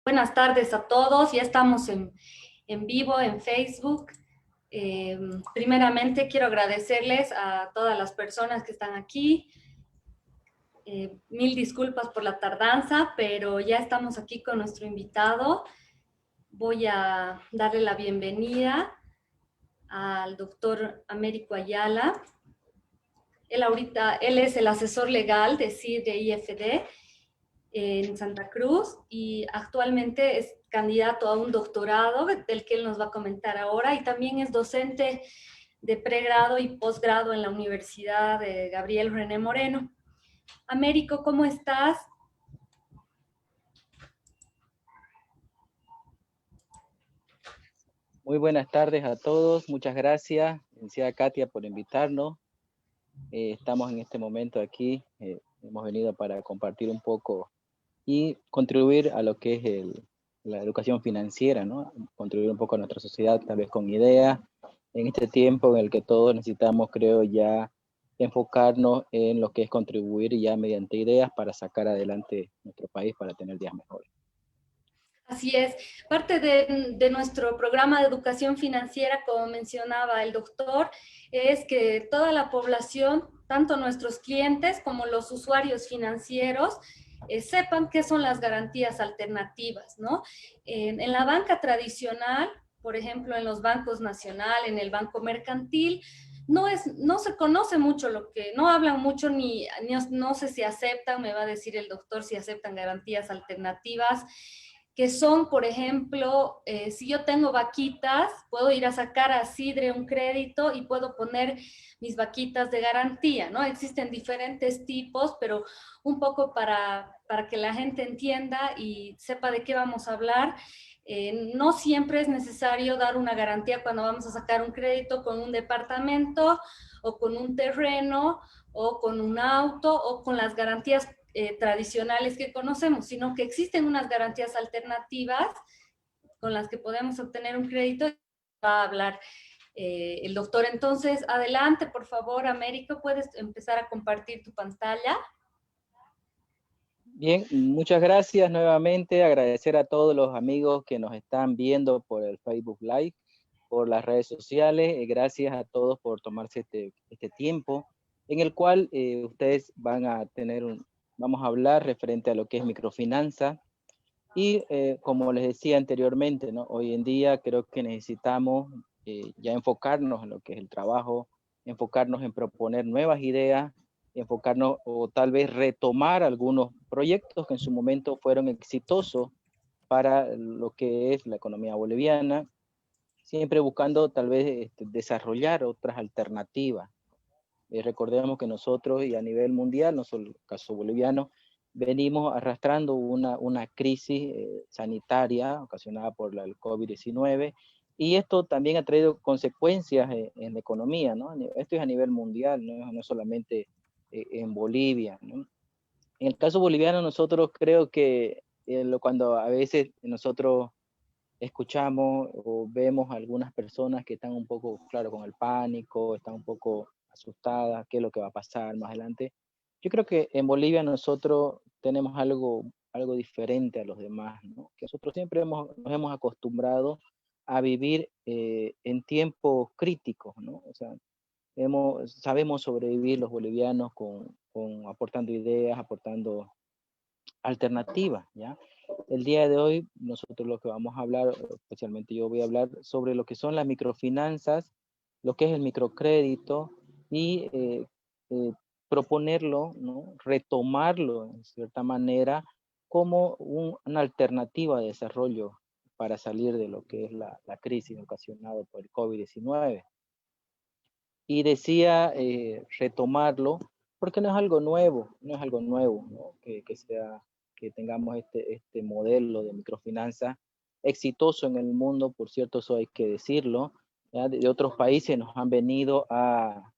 Buenas tardes a todos, ya estamos en vivo en Facebook. Primeramente quiero agradecerles a todas las personas que están aquí. Mil disculpas por la tardanza, pero ya estamos aquí con nuestro invitado. Voy a darle la bienvenida al doctor Américo Ayala. Él es el asesor legal de CIDE IFD en Santa Cruz y actualmente es candidato a un doctorado del que él nos va a comentar ahora, y también es docente de pregrado y posgrado en la Universidad de Gabriel René Moreno. Américo, ¿cómo estás? Muy buenas tardes a todos. Muchas gracias, licenciada Katia, por invitarnos. Estamos en este momento aquí. Hemos venido para compartir un poco y contribuir a lo que es la educación financiera, ¿no? Contribuir un poco a nuestra sociedad, tal vez con ideas, en este tiempo en el que todos necesitamos, creo, ya enfocarnos en lo que es contribuir ya mediante ideas para sacar adelante nuestro país, para tener días mejores. Así es. Parte de nuestro programa de educación financiera, como mencionaba el doctor, es que toda la población, tanto nuestros clientes como los usuarios financieros, sepan qué son las garantías alternativas, ¿no? En la banca tradicional, por ejemplo, en los bancos nacional, en el banco mercantil, no se conoce mucho no hablan mucho no sé si aceptan, me va a decir el doctor, si aceptan garantías alternativas, que son, por ejemplo, si yo tengo vaquitas, puedo ir a sacar a Sidre un crédito y puedo poner mis vaquitas de garantía, ¿no? Existen diferentes tipos, pero un poco para que la gente entienda y sepa de qué vamos a hablar. No siempre es necesario dar una garantía cuando vamos a sacar un crédito con un departamento o con un terreno o con un auto o con las garantías tradicionales que conocemos, sino que existen unas garantías alternativas con las que podemos obtener un crédito. Va a hablar el doctor. Entonces, adelante, por favor, Américo, puedes empezar a compartir tu pantalla. Bien, muchas gracias nuevamente. Agradecer a todos los amigos que nos están viendo por el Facebook Live, por las redes sociales. Gracias a todos por tomarse este tiempo en el cual ustedes van a vamos a hablar referente a lo que es microfinanza. Y como les decía anteriormente, ¿no? Hoy en día creo que necesitamos ya enfocarnos en lo que es el trabajo, enfocarnos en proponer nuevas ideas, enfocarnos o tal vez retomar algunos proyectos que en su momento fueron exitosos para lo que es la economía boliviana, siempre buscando tal vez desarrollar otras alternativas. Recordemos que nosotros y a nivel mundial, no solo el caso boliviano, venimos arrastrando una crisis sanitaria ocasionada por el COVID-19, y esto también ha traído consecuencias en la economía, ¿no? Esto es a nivel mundial, no solamente en Bolivia, ¿no? En el caso boliviano, nosotros creo que cuando a veces nosotros escuchamos o vemos a algunas personas que están un poco, claro, con el pánico, están un poco asustadas, qué es lo que va a pasar más adelante. Yo creo que en Bolivia nosotros tenemos algo diferente a los demás, ¿no? Que nosotros siempre nos hemos acostumbrado a vivir en tiempos críticos, ¿no? O sea, sabemos sobrevivir los bolivianos aportando ideas, aportando alternativas, ¿ya? El día de hoy nosotros lo que vamos a hablar, especialmente yo voy a hablar sobre lo que son las microfinanzas, lo que es el microcrédito y proponerlo, ¿no? Retomarlo en cierta manera como una alternativa de desarrollo para salir de lo que es la crisis ocasionada por el COVID-19. Y decía retomarlo porque no es algo nuevo, ¿no? Que tengamos este modelo de microfinanza exitoso en el mundo, por cierto, eso hay que decirlo. ¿Ya? De otros países nos han venido a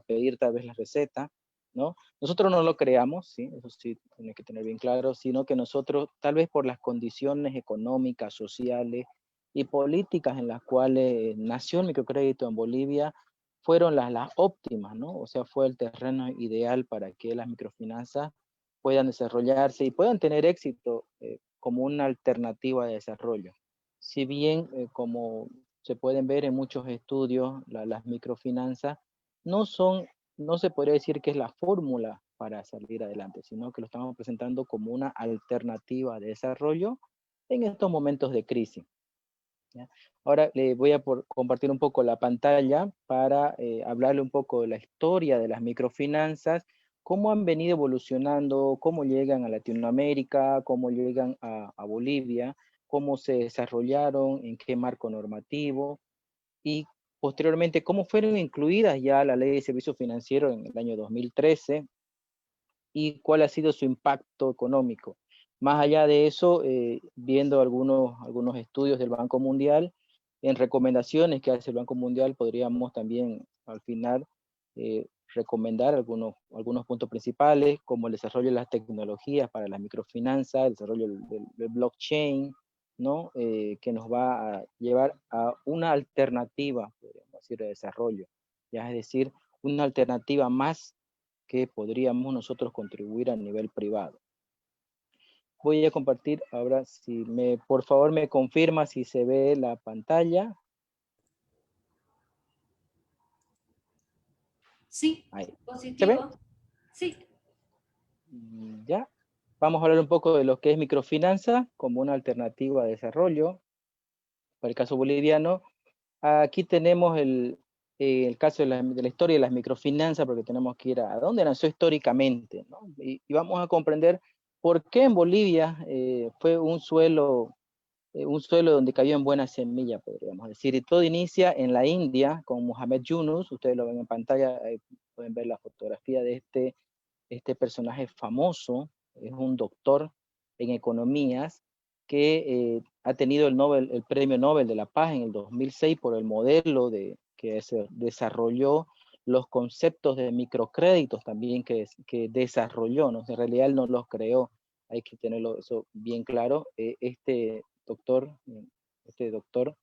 pedir tal vez la receta, ¿no? Nosotros no lo creamos, ¿sí? Eso sí tiene que tener bien claro, sino que nosotros, tal vez por las condiciones económicas, sociales y políticas en las cuales nació el microcrédito en Bolivia, fueron las óptimas, ¿no? O sea, fue el terreno ideal para que las microfinanzas puedan desarrollarse y puedan tener éxito como una alternativa de desarrollo. Si bien, como se pueden ver en muchos estudios, las microfinanzas no son, no se podría decir que es la fórmula para salir adelante, sino que lo estamos presentando como una alternativa de desarrollo en estos momentos de crisis. ¿Ya? Ahora le voy a compartir un poco la pantalla para hablarle un poco de la historia de las microfinanzas, cómo han venido evolucionando, cómo llegan a Latinoamérica, cómo llegan a Bolivia, cómo se desarrollaron, en qué marco normativo y posteriormente cómo fueron incluidas ya la Ley de Servicios Financieros en el año 2013 y cuál ha sido su impacto económico. Más allá de eso, viendo algunos estudios del Banco Mundial, en recomendaciones que hace el Banco Mundial, podríamos también al final recomendar algunos puntos principales, como el desarrollo de las tecnologías para la microfinanza, el desarrollo del blockchain, ¿no? Que nos va a llevar a una alternativa, podríamos decir, de desarrollo, ya es decir, una alternativa más que podríamos nosotros contribuir a nivel privado. Voy a compartir ahora, por favor me confirma si se ve la pantalla. Sí, Ahí. ¿Se ve? positivo. Sí. Ya. Vamos a hablar un poco de lo que es microfinanza como una alternativa de desarrollo. Para el caso boliviano, aquí tenemos el caso de la historia de las microfinanzas, porque tenemos que ir a dónde nació históricamente, ¿no? Y vamos a comprender por qué en Bolivia fue un suelo donde cayó en buena semilla, podríamos decir. Y todo inicia en la India con Muhammad Yunus. Ustedes lo ven en pantalla, pueden ver la fotografía de este personaje famoso. Es un doctor en economías que ha tenido el premio Nobel de la Paz en el 2006 por el modelo que se desarrolló, los conceptos de microcréditos también que desarrolló, ¿no? En realidad él no los creó, hay que tenerlo eso bien claro. Doctor, este doctor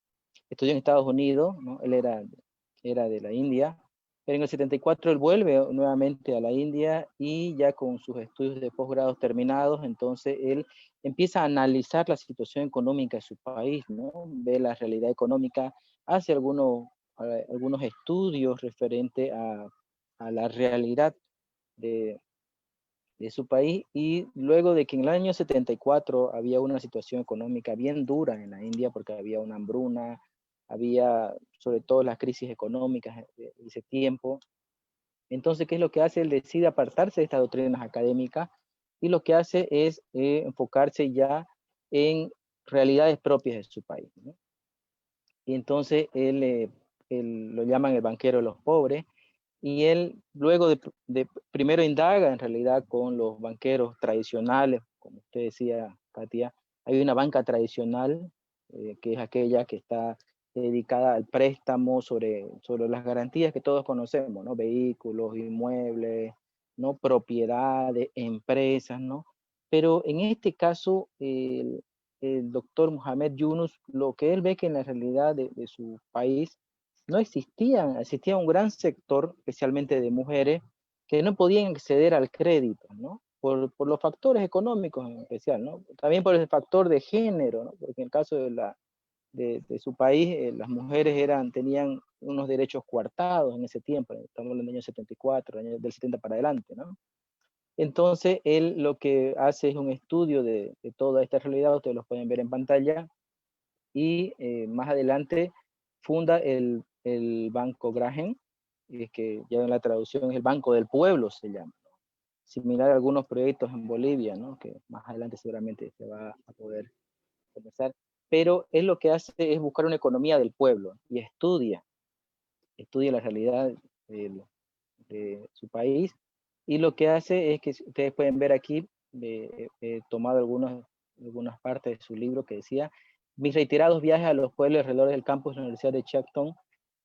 estudió en Estados Unidos, ¿no? Él era de la India, pero en el 74 él vuelve nuevamente a la India y ya con sus estudios de posgrados terminados, entonces él empieza a analizar la situación económica de su país, ¿no? Ve la realidad económica, hace algunos estudios referentes a la realidad de, de su país, y luego de que en el año 74 había una situación económica bien dura en la India porque había una hambruna, había sobre todo las crisis económicas de ese tiempo. Entonces, ¿qué es lo que hace? Él decide apartarse de estas doctrinas académicas y lo que hace es enfocarse ya en realidades propias de su país, ¿no? Y entonces él lo llaman el banquero de los pobres, y él luego de primero indaga en realidad con los banqueros tradicionales, como usted decía, Katia, hay una banca tradicional que es aquella que está dedicada al préstamo sobre las garantías que todos conocemos, ¿no? Vehículos, inmuebles, ¿no? Propiedades, empresas, ¿no? Pero en este caso, el doctor Mohamed Yunus, lo que él ve que en la realidad de su país no existía un gran sector, especialmente de mujeres, que no podían acceder al crédito, ¿no? Por los factores económicos en especial, ¿no? También por el factor de género, ¿no? Porque en el caso de su país, las mujeres tenían unos derechos coartados en ese tiempo, estamos hablando del año 74, del 70 para adelante, ¿no? Entonces, él lo que hace es un estudio de toda esta realidad, ustedes lo pueden ver en pantalla, y más adelante funda el Banco Graham, que ya en la traducción es el Banco del Pueblo, se llama, ¿no? Similar a algunos proyectos en Bolivia, ¿no? Que más adelante seguramente se va a poder comenzar. Pero él lo que hace es buscar una economía del pueblo y estudia la realidad de su país, y lo que hace es que ustedes pueden ver aquí, he tomado algunas partes de su libro que decía: mis reiterados viajes a los pueblos alrededor del campus de la Universidad de Chacton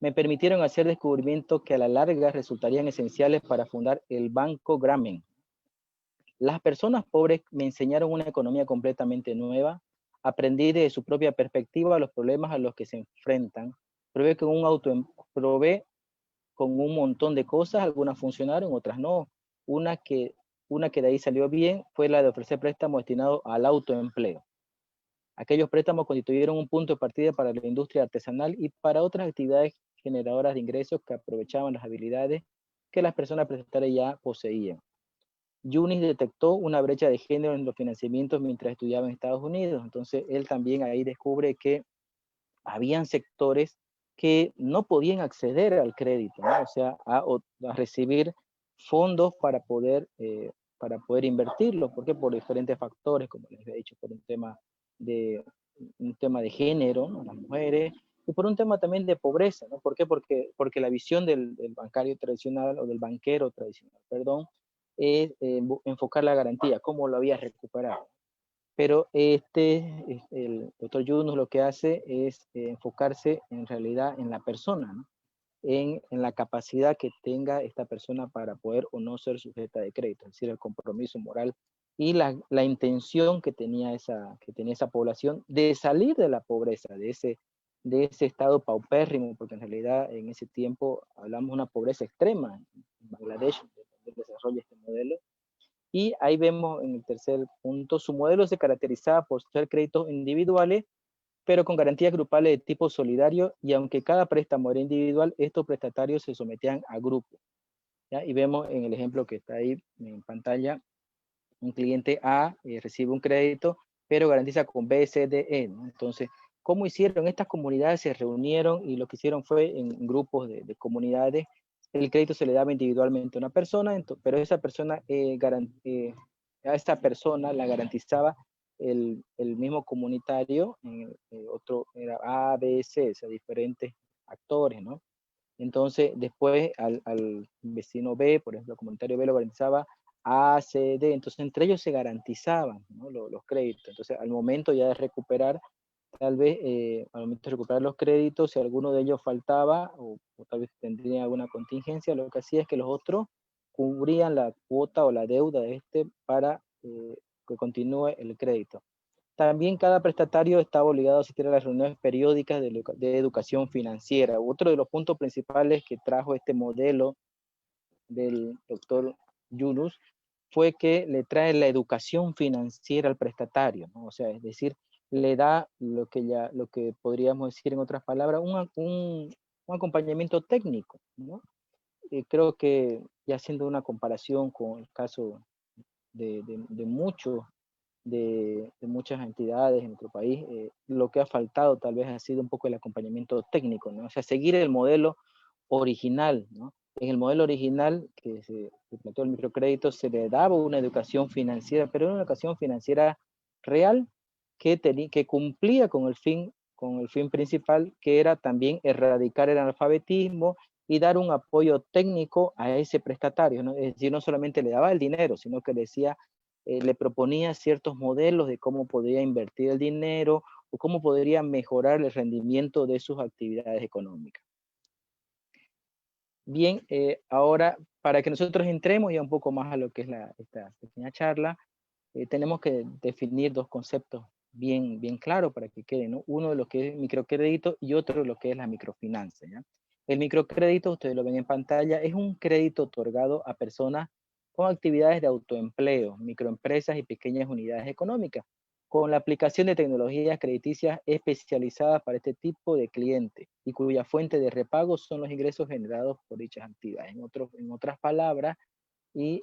me permitieron hacer descubrimientos que a la larga resultarían esenciales para fundar el Banco Grameen. Las personas pobres me enseñaron una economía completamente nueva, aprendí desde su propia perspectiva los problemas a los que se enfrentan, probé con un montón de cosas, algunas funcionaron, otras no. Una que de ahí salió bien fue la de ofrecer préstamos destinados al autoempleo. Aquellos préstamos constituyeron un punto de partida para la industria artesanal y para otras actividades generadoras de ingresos que aprovechaban las habilidades que las personas prestatarias ya poseían. Yunis detectó una brecha de género en los financiamientos mientras estudiaba en Estados Unidos. Entonces, él también ahí descubre que habían sectores que no podían acceder al crédito, ¿no? O sea, a recibir fondos para poder invertirlo. ¿Por qué? Por diferentes factores, como les he dicho, por de, un tema de género, ¿no? Las mujeres, y por un tema también de pobreza, ¿no? ¿Por qué? Porque la visión del bancario tradicional, o del banquero tradicional, perdón, es enfocar la garantía, cómo lo había recuperado. Pero el doctor Yunus lo que hace es enfocarse en realidad en la persona, ¿no? En la capacidad que tenga esta persona para poder o no ser sujeta de crédito, es decir, el compromiso moral y la intención que tenía esa población de salir de la pobreza, de ese estado paupérrimo, porque en realidad en ese tiempo hablamos de una pobreza extrema en Bangladesh, donde desarrolla este modelo. Y ahí vemos en el tercer punto, su modelo se caracterizaba por ser créditos individuales, pero con garantías grupales de tipo solidario, y aunque cada préstamo era individual, estos prestatarios se sometían a grupos. ¿Ya? Y vemos en el ejemplo que está ahí en pantalla, un cliente A recibe un crédito, pero garantiza con B, C, D, E, ¿no? Entonces, ¿cómo hicieron? Estas comunidades se reunieron y lo que hicieron fue en grupos de comunidades. El crédito se le daba individualmente a una persona, pero esa persona, a esta persona la garantizaba el mismo comunitario, otro era A, B, C, o sea, diferentes actores, ¿no? Entonces, después al vecino B, por ejemplo, el comunitario B lo garantizaba A, C, D. Entonces, entre ellos se garantizaban, ¿no? Los créditos. Entonces, al momento ya de recuperar, tal vez al momento de recuperar los créditos, si alguno de ellos faltaba o tal vez tendría alguna contingencia, lo que hacía es que los otros cubrían la cuota o la deuda de este para que continúe el crédito. También cada prestatario estaba obligado a asistir a las reuniones periódicas de educación financiera. Otro de los puntos principales que trajo este modelo del doctor Yunus fue que le trae la educación financiera al prestatario, ¿no? O sea, es decir, le da lo que podríamos decir en otras palabras, un acompañamiento técnico, ¿no? Creo que, ya haciendo una comparación con el caso de muchas entidades en nuestro país, lo que ha faltado tal vez ha sido un poco el acompañamiento técnico, ¿no? O sea, seguir el modelo original, ¿no? En el modelo original que se planteó el microcrédito se le daba una educación financiera, pero era una educación financiera real que cumplía con el fin principal, que era también erradicar el analfabetismo y dar un apoyo técnico a ese prestatario, ¿no? Es decir, no solamente le daba el dinero, sino que le decía, le proponía ciertos modelos de cómo podría invertir el dinero o cómo podría mejorar el rendimiento de sus actividades económicas. Bien, ahora para que nosotros entremos ya un poco más a lo que es esta pequeña charla, tenemos que definir dos conceptos bien claros para que quede, ¿no? Uno de lo que es microcrédito y otro de lo que es la microfinanza, ¿ya? El microcrédito, ustedes lo ven en pantalla, es un crédito otorgado a personas con actividades de autoempleo, microempresas y pequeñas unidades económicas, con la aplicación de tecnologías crediticias especializadas para este tipo de clientes y cuya fuente de repago son los ingresos generados por dichas actividades. En otras palabras, y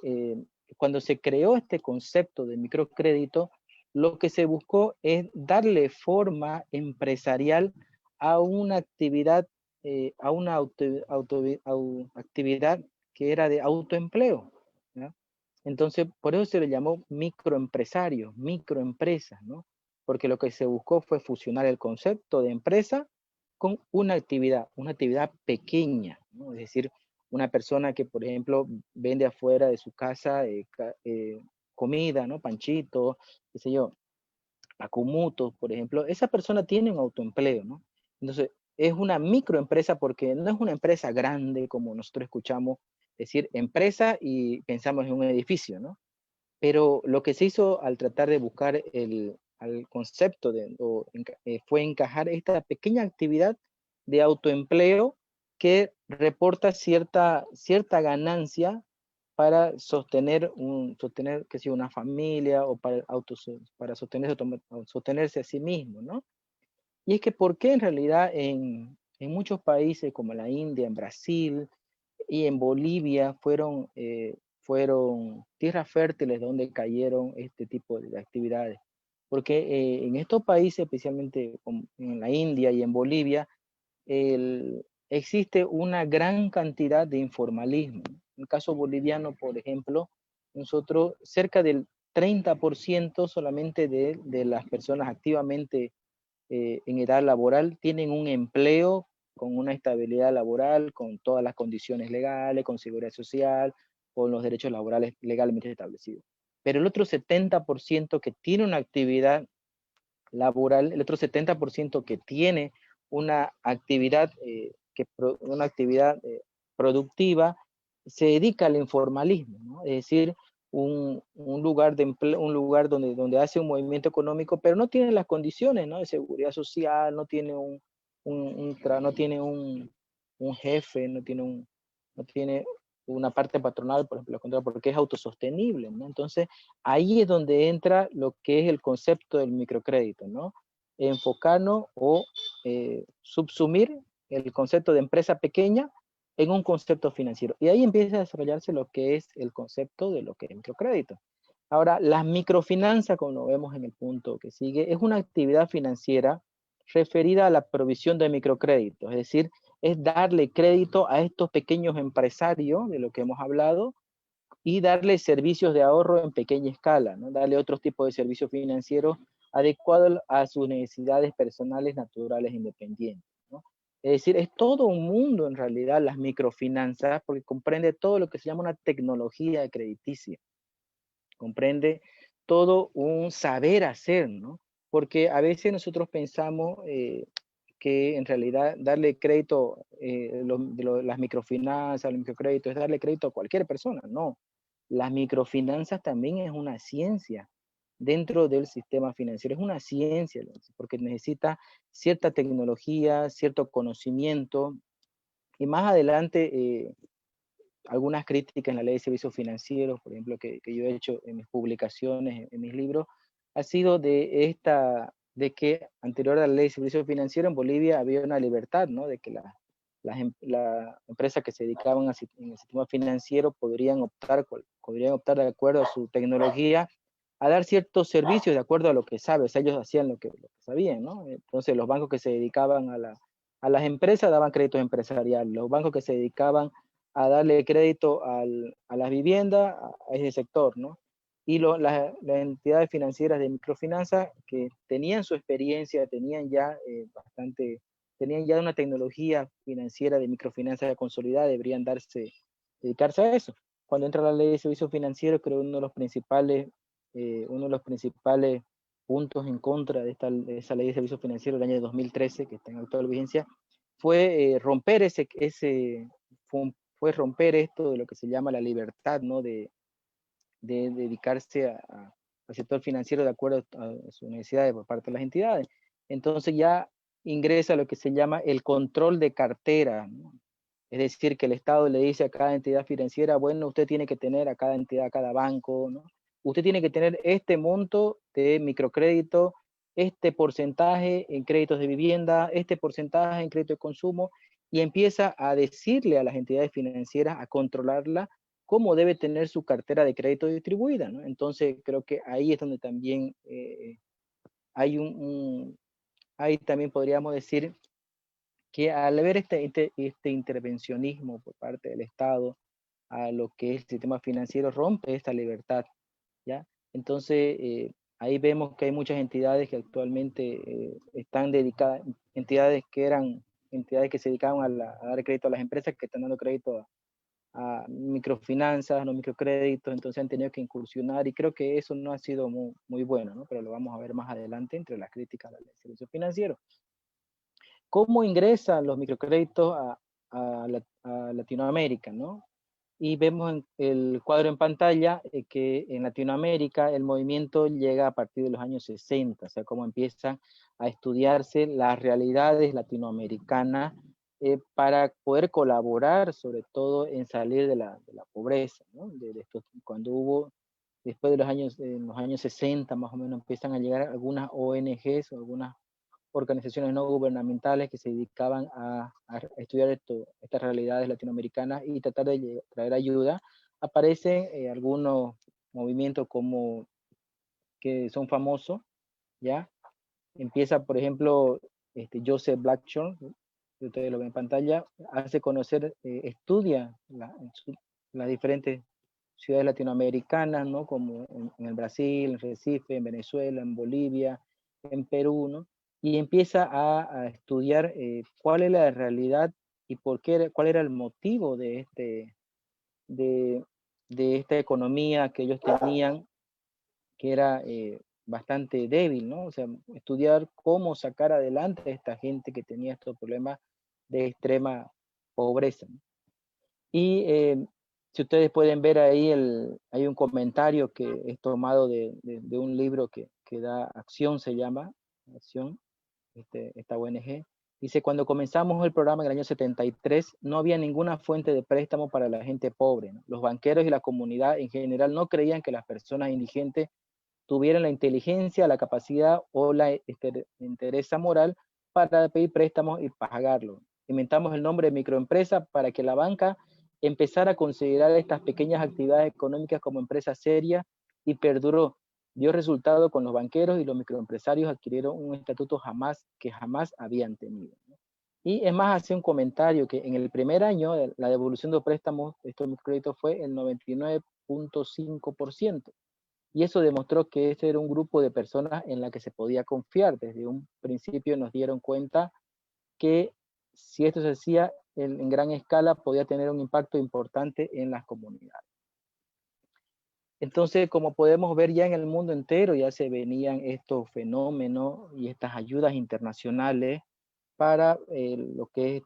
cuando se creó este concepto de microcrédito, lo que se buscó es darle forma empresarial a una actividad, actividad que era de autoempleo, ¿no? Entonces, por eso se le llamó microempresarios, microempresas, ¿no? Porque lo que se buscó fue fusionar el concepto de empresa con una actividad pequeña, ¿no? Es decir, una persona que, por ejemplo, vende afuera de su casa comida, ¿no? Panchito, qué sé yo, acumutos, por ejemplo, esa persona tiene un autoempleo, ¿no? Entonces, es una microempresa porque no es una empresa grande como nosotros escuchamos decir empresa y pensamos en un edificio, ¿no? Pero lo que se hizo al tratar de buscar al concepto fue encajar esta pequeña actividad de autoempleo que reporta cierta ganancia para sostener, que sea una familia o para sostenerse a sí mismo, ¿no? Y es que ¿por qué en realidad en muchos países como la India, en Brasil y en Bolivia fueron tierras fértiles donde cayeron este tipo de actividades? Porque en estos países, especialmente en la India y en Bolivia, existe una gran cantidad de informalismo. En el caso boliviano, por ejemplo, nosotros cerca del 30% solamente de las personas activamente en edad laboral tienen un empleo con una estabilidad laboral, con todas las condiciones legales, con seguridad social, con los derechos laborales legalmente establecidos. Pero el otro 70% que tiene una actividad laboral, el otro 70% que tiene una actividad, productiva, se dedica al informalismo, ¿no? Es decir, un lugar de empleo, un lugar donde hace un movimiento económico, pero no tiene las condiciones, ¿no? De seguridad social, no tiene no tiene un jefe, no tiene una parte patronal, por ejemplo, porque es autosostenible, ¿no? Entonces, ahí es donde entra lo que es el concepto del microcrédito, ¿no? Enfocarnos o subsumir el concepto de empresa pequeña en un concepto financiero. Y ahí empieza a desarrollarse lo que es el concepto de lo que es microcrédito. Ahora, las microfinanzas, como lo vemos en el punto que sigue, es una actividad financiera referida a la provisión de microcréditos, es decir, es darle crédito a estos pequeños empresarios de lo que hemos hablado y darle servicios de ahorro en pequeña escala, ¿no? Darle otros tipos de servicios financieros adecuados a sus necesidades personales, naturales, independientes, ¿no? Es decir, es todo un mundo en realidad las microfinanzas, porque comprende todo lo que se llama una tecnología crediticia, comprende todo un saber hacer, ¿no? Porque a veces nosotros pensamos que en realidad darle crédito, las microfinanzas, los microcréditos, es darle crédito a cualquier persona, no. Las microfinanzas también es una ciencia dentro del sistema financiero, es una ciencia, porque necesita cierta tecnología, cierto conocimiento, y más adelante algunas críticas en la ley de servicios financieros, por ejemplo, que yo he hecho en mis publicaciones, en mis libros, ha sido de que anterior a la ley de servicios financieros en Bolivia había una libertad, ¿no? De que las empresas que se dedicaban en el sistema financiero podrían optar de acuerdo a su tecnología a dar ciertos servicios de acuerdo a lo que sabe, o sea, ellos hacían lo que sabían, ¿no? Entonces los bancos que se dedicaban a las empresas daban créditos empresariales, los bancos que se dedicaban a darle crédito a las viviendas, a ese sector, ¿no? Y las entidades financieras de microfinanzas que tenían su experiencia, tenían ya una tecnología financiera de microfinanzas consolidada, deberían dedicarse a eso. Cuando entra la ley de servicios financieros, creo que uno de los principales puntos en contra de esa ley de servicios financieros del año 2013, que está en actual vigencia, fue fue romper esto de lo que se llama la libertad, ¿no? De dedicarse al sector financiero de acuerdo a sus necesidades por parte de las entidades. Entonces ya ingresa lo que se llama el control de cartera, ¿no? Es decir, que el Estado le dice a cada entidad financiera, bueno, usted tiene que tener a cada entidad, a cada banco, ¿no? Usted tiene que tener este monto de microcrédito, este porcentaje en créditos de vivienda, este porcentaje en crédito de consumo, y empieza a decirle a las entidades financieras, a controlarla, cómo debe tener su cartera de crédito distribuida, ¿no? Entonces, creo que ahí es donde también hay ahí también podríamos decir que al ver este intervencionismo por parte del Estado a lo que es el sistema financiero, rompe esta libertad, ¿ya? Entonces, ahí vemos que hay muchas entidades que actualmente están dedicadas, entidades que se dedicaban a dar crédito a las empresas, que están dando crédito a microfinanzas, no microcréditos, entonces han tenido que incursionar y creo que eso no ha sido muy bueno, ¿no? Pero lo vamos a ver más adelante entre las críticas al servicio financiero. ¿Cómo ingresan los microcréditos a Latinoamérica, ¿no? Y vemos en el cuadro en pantalla que en Latinoamérica el movimiento llega a partir de los años 60, o sea, cómo empiezan a estudiarse las realidades latinoamericanas para poder colaborar, sobre todo en salir de la pobreza, ¿no? De esto, cuando hubo, después de los años, en los años 60 más o menos, empiezan a llegar algunas ONGs o algunas organizaciones no gubernamentales que se dedicaban a estudiar estas realidades latinoamericanas y tratar de traer ayuda. Aparecen algunos movimientos como que son famosos, ¿ya? Empieza, por ejemplo, Joseph Blackstone, que ustedes lo ven en pantalla, hace conocer, estudia las diferentes ciudades latinoamericanas, ¿no? Como en el Brasil, en Recife, en Venezuela, en Bolivia, en Perú, ¿no? Y empieza a estudiar cuál es la realidad y cuál era el motivo de, de esta economía que ellos tenían, que era bastante débil, ¿no? O sea, estudiar cómo sacar adelante a esta gente que tenía estos problemas de extrema pobreza. Y si ustedes pueden ver ahí, hay un comentario que es tomado de un libro que da Acción, se llama, Acción, esta ONG. Dice, cuando comenzamos el programa en el año 73, no había ninguna fuente de préstamo para la gente pobre, ¿no? Los banqueros y la comunidad en general no creían que las personas indigentes tuvieran la inteligencia, la capacidad o la entereza moral para pedir préstamos y pagarlo. Inventamos el nombre de microempresa para que la banca empezara a considerar estas pequeñas actividades económicas como empresas serias y perduró. Dio resultado con los banqueros y los microempresarios adquirieron un estatuto que jamás habían tenido. Y es más, hace un comentario que en el primer año la devolución de préstamos, estos microcréditos fue el 99.5%. Y eso demostró que ese era un grupo de personas en la que se podía confiar. Desde un principio nos dieron cuenta que si esto se hacía en gran escala, podía tener un impacto importante en las comunidades. Entonces, como podemos ver ya en el mundo entero, ya se venían estos fenómenos y estas ayudas internacionales para lo que es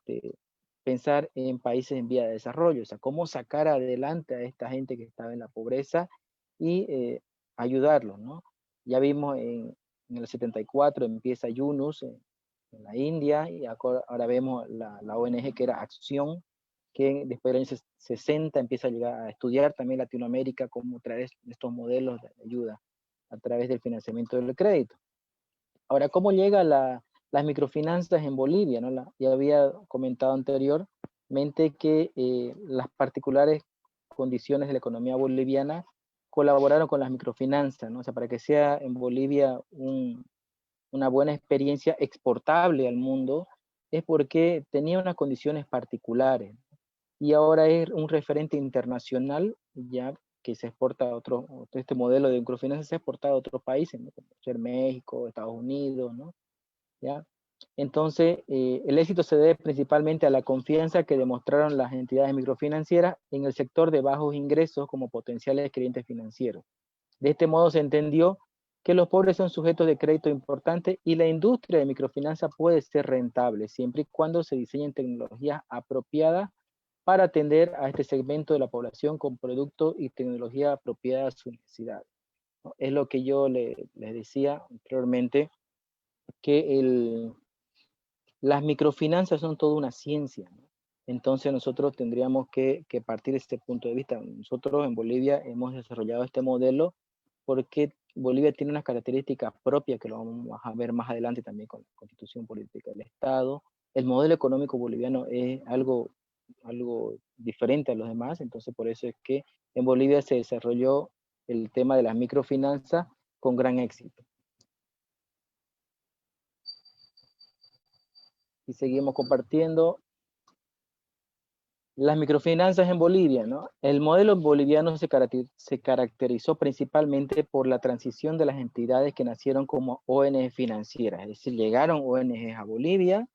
pensar en países en vía de desarrollo, o sea, cómo sacar adelante a esta gente que estaba en la pobreza y ayudarlos, ¿no? Ya vimos en el 74 empieza Yunus en la India y ahora vemos la ONG que era Acción, que después del año 60 empieza a llegar a estudiar también Latinoamérica, cómo traer estos modelos de ayuda a través del financiamiento del crédito. Ahora, ¿cómo llega las microfinanzas en Bolivia? ¿No? Ya había comentado anteriormente que las particulares condiciones de la economía boliviana colaboraron con las microfinanzas, ¿no? O sea, para que sea en Bolivia una buena experiencia exportable al mundo, es porque tenía unas condiciones particulares y ahora es un referente internacional ya que se exporta a este modelo de microfinanzas se ha exportado a otros países, ¿no? Como ser México, Estados Unidos, ¿no? ¿Ya? Entonces, el éxito se debe principalmente a la confianza que demostraron las entidades microfinancieras en el sector de bajos ingresos como potenciales clientes financieros. De este modo se entendió que los pobres son sujetos de crédito importantes y la industria de microfinanza puede ser rentable siempre y cuando se diseñen tecnologías apropiadas para atender a este segmento de la población con productos y tecnología apropiada a sus necesidades, ¿no? Es lo que yo les decía anteriormente, que las microfinanzas son toda una ciencia, ¿no? Entonces nosotros tendríamos que partir de este punto de vista. Nosotros en Bolivia hemos desarrollado este modelo porque Bolivia tiene unas características propias que lo vamos a ver más adelante también con la Constitución Política del Estado. El modelo económico boliviano es algo diferente a los demás, entonces por eso es que en Bolivia se desarrolló el tema de las microfinanzas con gran éxito. Y seguimos compartiendo las microfinanzas en Bolivia, ¿no? El modelo boliviano se caracterizó principalmente por la transición de las entidades que nacieron como ONG financieras, es decir, llegaron ONGs a Bolivia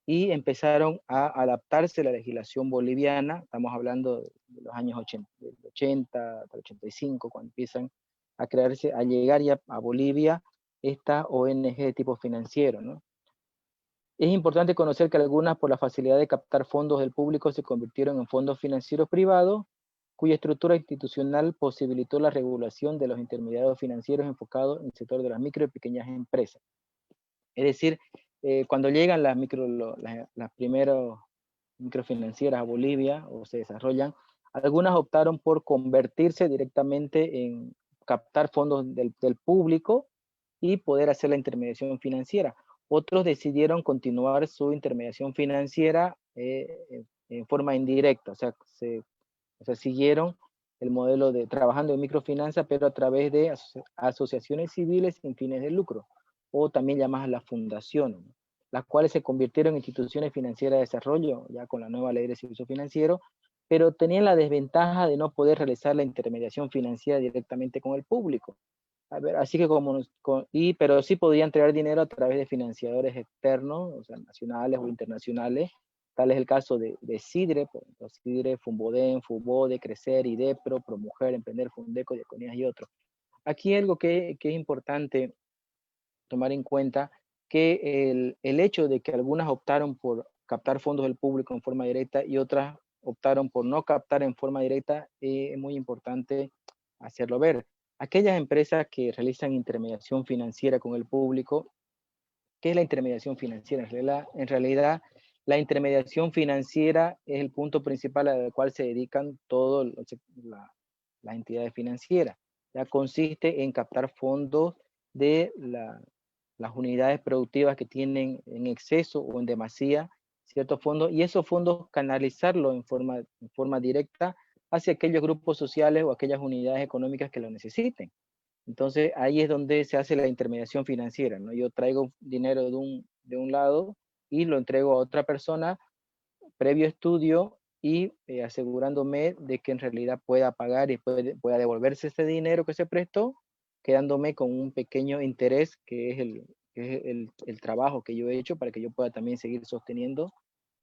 y empezaron a adaptarse a la legislación boliviana. Estamos hablando de los años 80, del 80 hasta el 85, cuando empiezan a crearse, a llegar ya a Bolivia esta ONG de tipo financiero, ¿no? Es importante conocer que algunas, por la facilidad de captar fondos del público, se convirtieron en fondos financieros privados, cuya estructura institucional posibilitó la regulación de los intermediarios financieros enfocados en el sector de las micro y pequeñas empresas. Es decir, cuando llegan las primeros microfinancieras a Bolivia o se desarrollan, algunas optaron por convertirse directamente en captar fondos del público y poder hacer la intermediación financiera. Otros decidieron continuar su intermediación financiera en forma indirecta, o sea, siguieron el modelo de trabajando en microfinanza, pero a través de asociaciones civiles sin fines de lucro, o también llamadas las fundaciones, ¿no? Las cuales se convirtieron en instituciones financieras de desarrollo, ya con la nueva ley de servicio financiero, pero tenían la desventaja de no poder realizar la intermediación financiera directamente con el público. A ver, así que pero sí podían traer dinero a través de financiadores externos, o sea, nacionales o internacionales. Tal es el caso de Sidre, por ejemplo, Sidre, Fumboden, Fubode, Crecer, IDEPRO, ProMujer, Emprender, Fundeco, Diaconías y otros. Aquí hay algo que es importante tomar en cuenta, que el hecho de que algunas optaron por captar fondos del público en forma directa y otras optaron por no captar en forma directa, es muy importante hacerlo ver. Aquellas empresas que realizan intermediación financiera con el público, ¿qué es la intermediación financiera? En realidad, la intermediación financiera es el punto principal al cual se dedican todas las entidades financieras. Ya consiste en captar fondos de las unidades productivas que tienen en exceso o en demasía ciertos fondos, y esos fondos canalizarlos en forma directa hacia aquellos grupos sociales o aquellas unidades económicas que lo necesiten. Entonces ahí es donde se hace la intermediación financiera, ¿no? Yo traigo dinero de un lado y lo entrego a otra persona previo estudio y asegurándome de que en realidad pueda pagar y pueda devolverse ese dinero que se prestó, quedándome con un pequeño interés que es el trabajo que yo he hecho para que yo pueda también seguir sosteniendo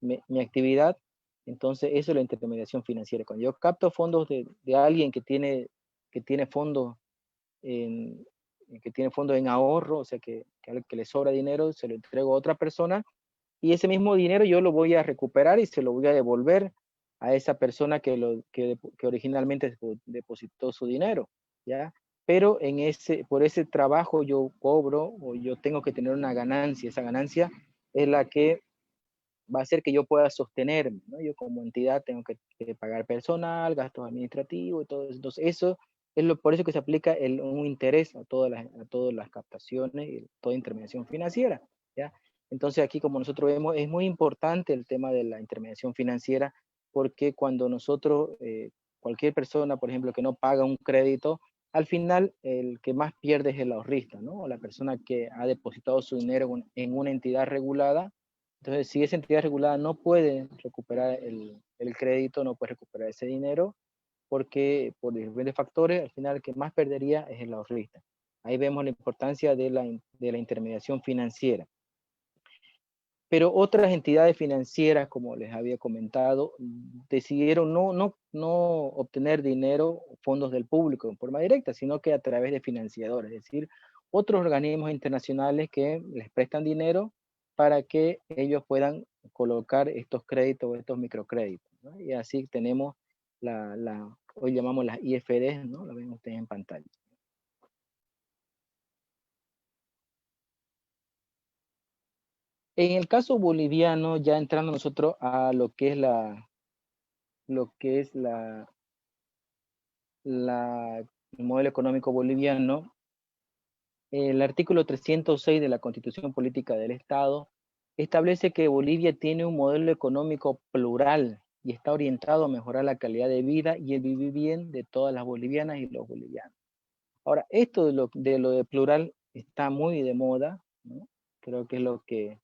mi actividad. Entonces eso es la intermediación financiera. Cuando yo capto fondos de alguien que tiene fondos en, que tiene fondos en ahorro, o sea, que le sobra dinero, se lo entrego a otra persona y ese mismo dinero yo lo voy a recuperar y se lo voy a devolver a esa persona que originalmente depositó su dinero, ¿ya? Pero por ese trabajo yo cobro o yo tengo que tener una ganancia, esa ganancia es la que va a hacer que yo pueda sostenerme, ¿no? Yo como entidad tengo que pagar personal, gastos administrativos y todo eso. Entonces eso por eso que se aplica un interés a todas las captaciones y toda intermediación financiera, ¿ya? Entonces aquí como nosotros vemos es muy importante el tema de la intermediación financiera porque cuando cualquier persona, por ejemplo, que no paga un crédito, al final el que más pierde es el ahorrista, ¿no? O la persona que ha depositado su dinero en una entidad regulada. Entonces, si esa entidad regulada no puede recuperar el crédito, no puede recuperar ese dinero, porque por diferentes factores, al final el que más perdería es el ahorrista. Ahí vemos la importancia de la intermediación financiera. Pero otras entidades financieras, como les había comentado, decidieron no obtener dinero, fondos del público en forma directa, sino que a través de financiadores, es decir, otros organismos internacionales que les prestan dinero para que ellos puedan colocar estos créditos o estos microcréditos, ¿no? Y así tenemos hoy llamamos las IFDs, ¿no? Lo ven ustedes en pantalla. En el caso boliviano, ya entrando nosotros a lo que es el modelo económico boliviano, el artículo 306 de la Constitución Política del Estado establece que Bolivia tiene un modelo económico plural y está orientado a mejorar la calidad de vida y el vivir bien de todas las bolivianas y los bolivianos. Ahora, esto de lo de plural está muy de moda, ¿no? Creo que es lo que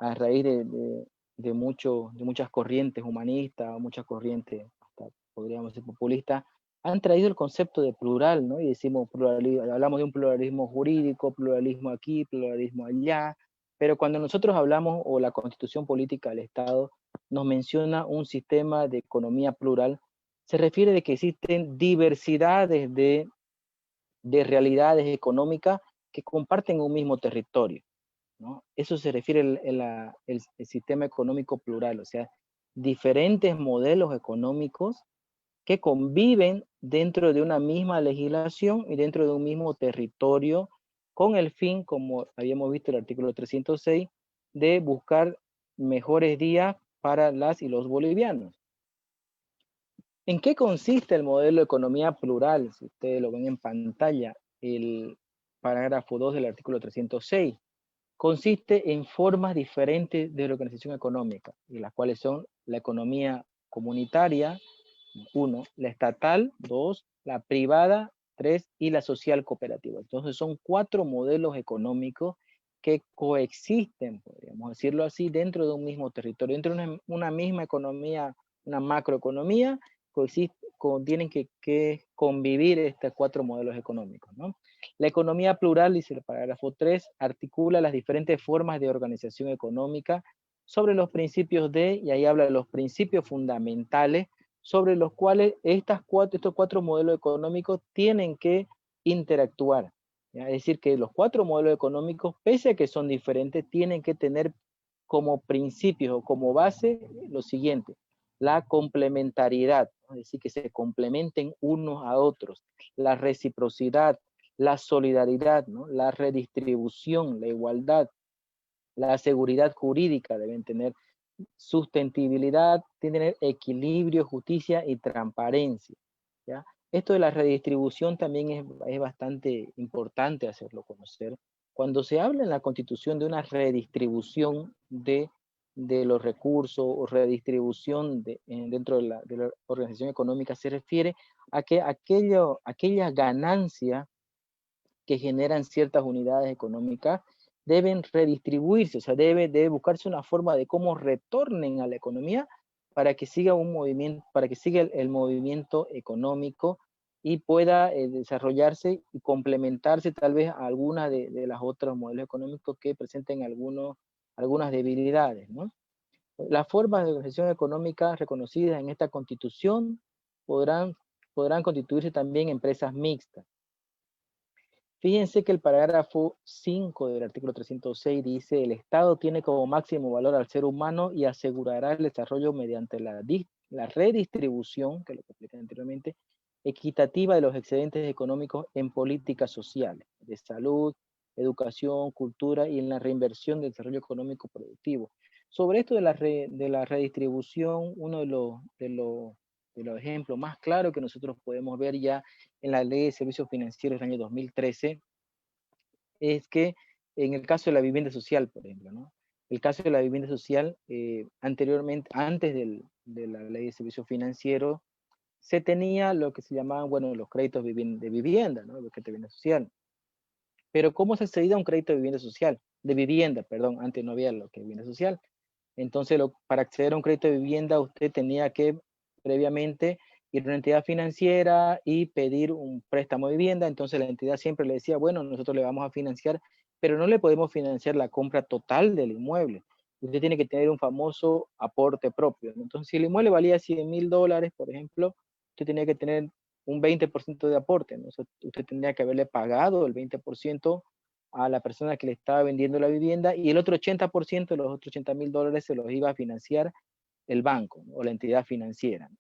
a raíz de muchas corrientes humanistas, muchas corrientes, hasta podríamos decir populistas, han traído el concepto de plural, ¿no? Y decimos pluralismo, hablamos de un pluralismo jurídico, pluralismo aquí, pluralismo allá, pero cuando nosotros hablamos, o la Constitución Política del Estado nos menciona un sistema de economía plural, se refiere de que existen diversidades de realidades económicas que comparten un mismo territorio, ¿no? Eso se refiere el sistema económico plural, o sea, diferentes modelos económicos que conviven dentro de una misma legislación y dentro de un mismo territorio con el fin, como habíamos visto en el artículo 306, de buscar mejores días para las y los bolivianos. ¿En qué consiste el modelo de economía plural? Si ustedes lo ven en pantalla, el parágrafo 2 del artículo 306. Consiste en formas diferentes de organización económica, y las cuales son la economía comunitaria, 1, la estatal, 2, la privada, 3, y la social cooperativa. Entonces son 4 modelos económicos que coexisten, podríamos decirlo así, dentro de un mismo territorio, dentro de una misma economía, una macroeconomía, tienen que convivir estos 4 modelos económicos, ¿no? La economía plural, dice el parágrafo 3, articula las diferentes formas de organización económica sobre los principios de, y ahí habla de los principios fundamentales sobre los cuales estos 4 modelos económicos tienen que interactuar. ¿Ya? Es decir, que los 4 modelos económicos, pese a que son diferentes, tienen que tener como principios o como base lo siguiente: la complementariedad, ¿no? Es decir, que se complementen unos a otros, la reciprocidad, la solidaridad, ¿no? La redistribución, la igualdad, la seguridad jurídica, deben tener sustentabilidad, tienen que tener equilibrio, justicia y transparencia, ¿ya? Esto de la redistribución también es bastante importante hacerlo conocer. Cuando se habla en la Constitución de una redistribución de los recursos o redistribución dentro de la organización económica, se refiere a que aquella ganancia que generan ciertas unidades económicas deben redistribuirse, o sea, debe buscarse una forma de cómo retornen a la economía para que siga un movimiento, para que siga el movimiento económico y pueda desarrollarse y complementarse tal vez a alguna de las otros modelos económicos que presenten algunas debilidades, ¿no? Las formas de organización económica reconocidas en esta Constitución podrán constituirse también empresas mixtas. Fíjense que el parágrafo 5 del artículo 306 dice: el Estado tiene como máximo valor al ser humano y asegurará el desarrollo mediante la redistribución, que lo que expliqué anteriormente, equitativa de los excedentes económicos en políticas sociales, de salud, educación, cultura y en la reinversión del desarrollo económico productivo. Sobre esto de la redistribución, uno de los ejemplos más claros que nosotros podemos ver ya en la Ley de Servicios Financieros del año 2013, es que en el caso de la vivienda social, por ejemplo, ¿no? El caso de la vivienda social, anteriormente, antes de la Ley de Servicios Financieros, se tenía lo que se llamaban, bueno, los créditos de vivienda, ¿no? Los créditos de vivienda social. Pero ¿cómo se accedía a un crédito de vivienda social? De vivienda, perdón, antes no había lo que es vivienda social. Entonces, para acceder a un crédito de vivienda, usted tenía que previamente ir a una entidad financiera y pedir un préstamo de vivienda. Entonces, la entidad siempre le decía, bueno, nosotros le vamos a financiar, pero no le podemos financiar la compra total del inmueble. Usted tiene que tener un famoso aporte propio. Entonces, si el inmueble valía $100,000, por ejemplo, usted tenía que tener un 20% de aporte, ¿no? O sea, usted tendría que haberle pagado el 20% a la persona que le estaba vendiendo la vivienda, y el otro 80%, los otros $80,000, se los iba a financiar el banco, ¿no? O la entidad financiera.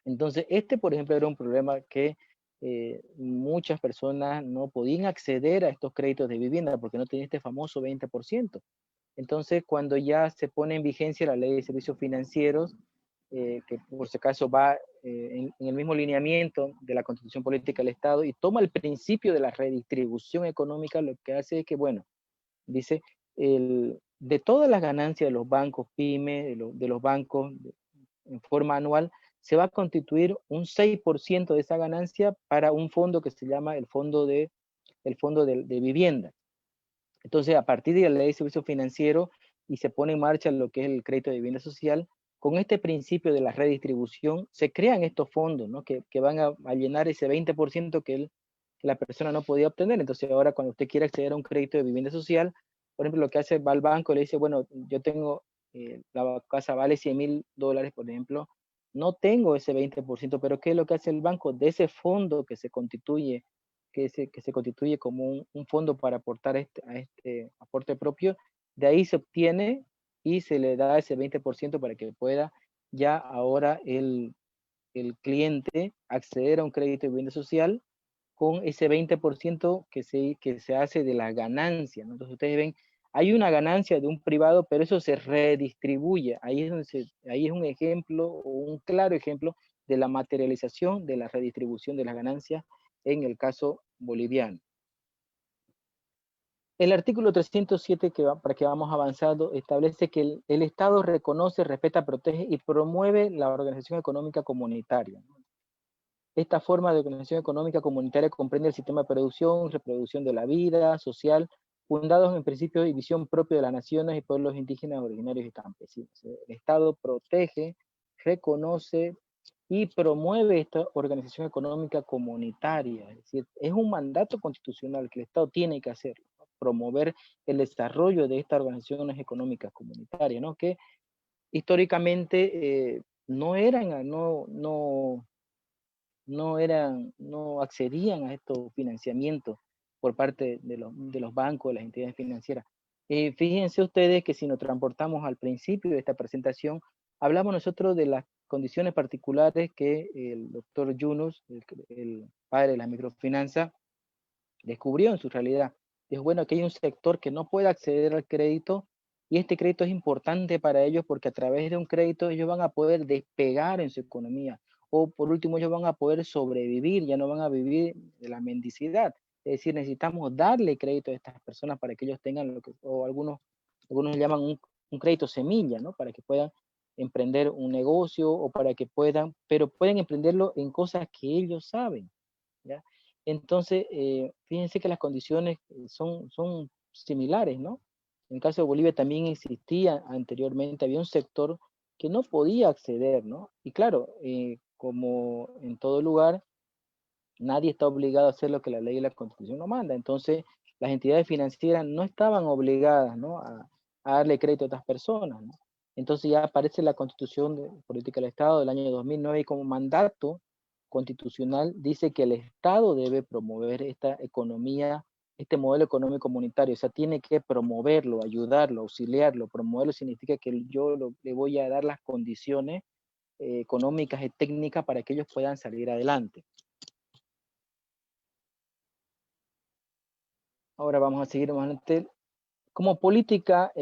Entonces, por ejemplo, era un problema que muchas personas no podían acceder a estos créditos de vivienda porque no tenían este famoso 20%. Entonces, cuando ya se pone en vigencia la Ley de Servicios Financieros, que por si acaso va en el mismo lineamiento de la Constitución Política del Estado y toma el principio de la redistribución económica, lo que hace es que, bueno, dice, de todas las ganancias de los bancos PYME, de los bancos en forma anual, se va a constituir un 6% de esa ganancia para un fondo que se llama el fondo de vivienda. Entonces, a partir de la Ley de Servicios Financieros y se pone en marcha lo que es el crédito de vivienda social, con este principio de la redistribución, se crean estos fondos, ¿no? que van a llenar ese 20% que la persona no podía obtener. Entonces, ahora cuando usted quiere acceder a un crédito de vivienda social, por ejemplo, lo que hace, va al banco y le dice, bueno, yo tengo, la casa vale $100,000, por ejemplo, no tengo ese 20%, pero ¿qué es lo que hace el banco? De ese fondo que se constituye como un fondo para aportar a este aporte propio, de ahí se obtiene y se le da ese 20% para que pueda ya ahora el cliente acceder a un crédito de vivienda social con ese 20% que se hace de la ganancia, ¿no? Entonces ustedes ven, Hay una ganancia de un privado, pero eso se redistribuye. Ahí es, ahí es un ejemplo, o un claro ejemplo de la materialización de la redistribución de las ganancias en el caso boliviano. El artículo 307, para que vamos avanzando, establece que el Estado reconoce, respeta, protege y promueve la organización económica comunitaria. Esta forma de organización económica comunitaria comprende el sistema de producción, reproducción de la vida social, fundados en principios y visión propia de las naciones y pueblos indígenas, originarios y campesinos. El Estado protege, reconoce y promueve esta organización económica comunitaria. Es decir, es un mandato constitucional que el Estado tiene que hacer, ¿no? Promover el desarrollo de estas organizaciones económicas comunitarias, ¿no? Que históricamente no accedían a estos financiamientos por parte de los bancos, de las entidades financieras. Fíjense ustedes que si nos transportamos al principio de esta presentación, hablamos nosotros de las condiciones particulares que el doctor Yunus, el padre de la microfinanza, descubrió en su realidad. Es bueno que hay un sector que no puede acceder al crédito y este crédito es importante para ellos porque a través de un crédito ellos van a poder despegar en su economía o por último ellos van a poder sobrevivir, ya no van a vivir de la mendicidad. Es decir, necesitamos darle crédito a estas personas para que ellos tengan lo que, o algunos llaman un crédito semilla, ¿no? Para que puedan emprender un negocio o para que puedan, pero pueden emprenderlo en cosas que ellos saben, ¿ya? Entonces, fíjense que las condiciones son similares, ¿no? En el caso de Bolivia también existía anteriormente, había un sector que no podía acceder, ¿no? Y claro, como en todo lugar, nadie está obligado a hacer lo que la ley y la constitución no manda. Entonces, las entidades financieras no estaban obligadas, ¿no? A darle crédito a estas personas, ¿no? Entonces ya aparece la Constitución de Política del Estado del año 2009 y como mandato constitucional dice que el Estado debe promover esta economía, este modelo económico comunitario, o sea, tiene que promoverlo, ayudarlo, auxiliarlo. Promoverlo significa que yo le voy a dar las condiciones económicas y técnicas para que ellos puedan salir adelante. Ahora vamos a seguir más adelante. Como política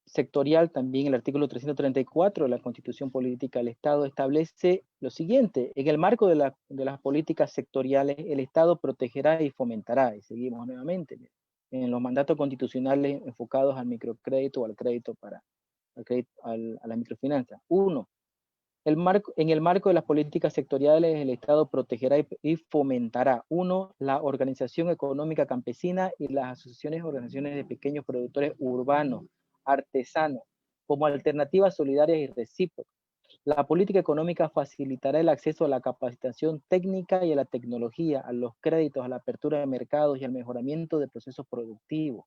sectorial, también el artículo 334 de la Constitución Política del Estado establece lo siguiente: en el marco de las políticas sectoriales, el Estado protegerá y fomentará, y seguimos nuevamente, en los mandatos constitucionales enfocados al microcrédito o al crédito a la microfinanza. Uno, en el marco de las políticas sectoriales, el Estado protegerá y fomentará, uno, la organización económica campesina y las asociaciones y organizaciones de pequeños productores urbanos, artesanos, como alternativas solidarias y recíprocas. La política económica facilitará el acceso a la capacitación técnica y a la tecnología, a los créditos, a la apertura de mercados y al mejoramiento de procesos productivos.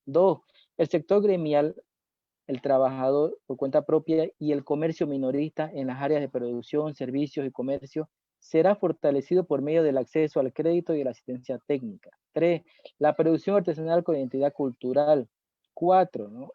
Dos, el sector gremial, el trabajador por cuenta propia y el comercio minorista en las áreas de producción, servicios y comercio será fortalecido por medio del acceso al crédito y la asistencia técnica. 3. La producción artesanal con identidad cultural. 4. ¿No?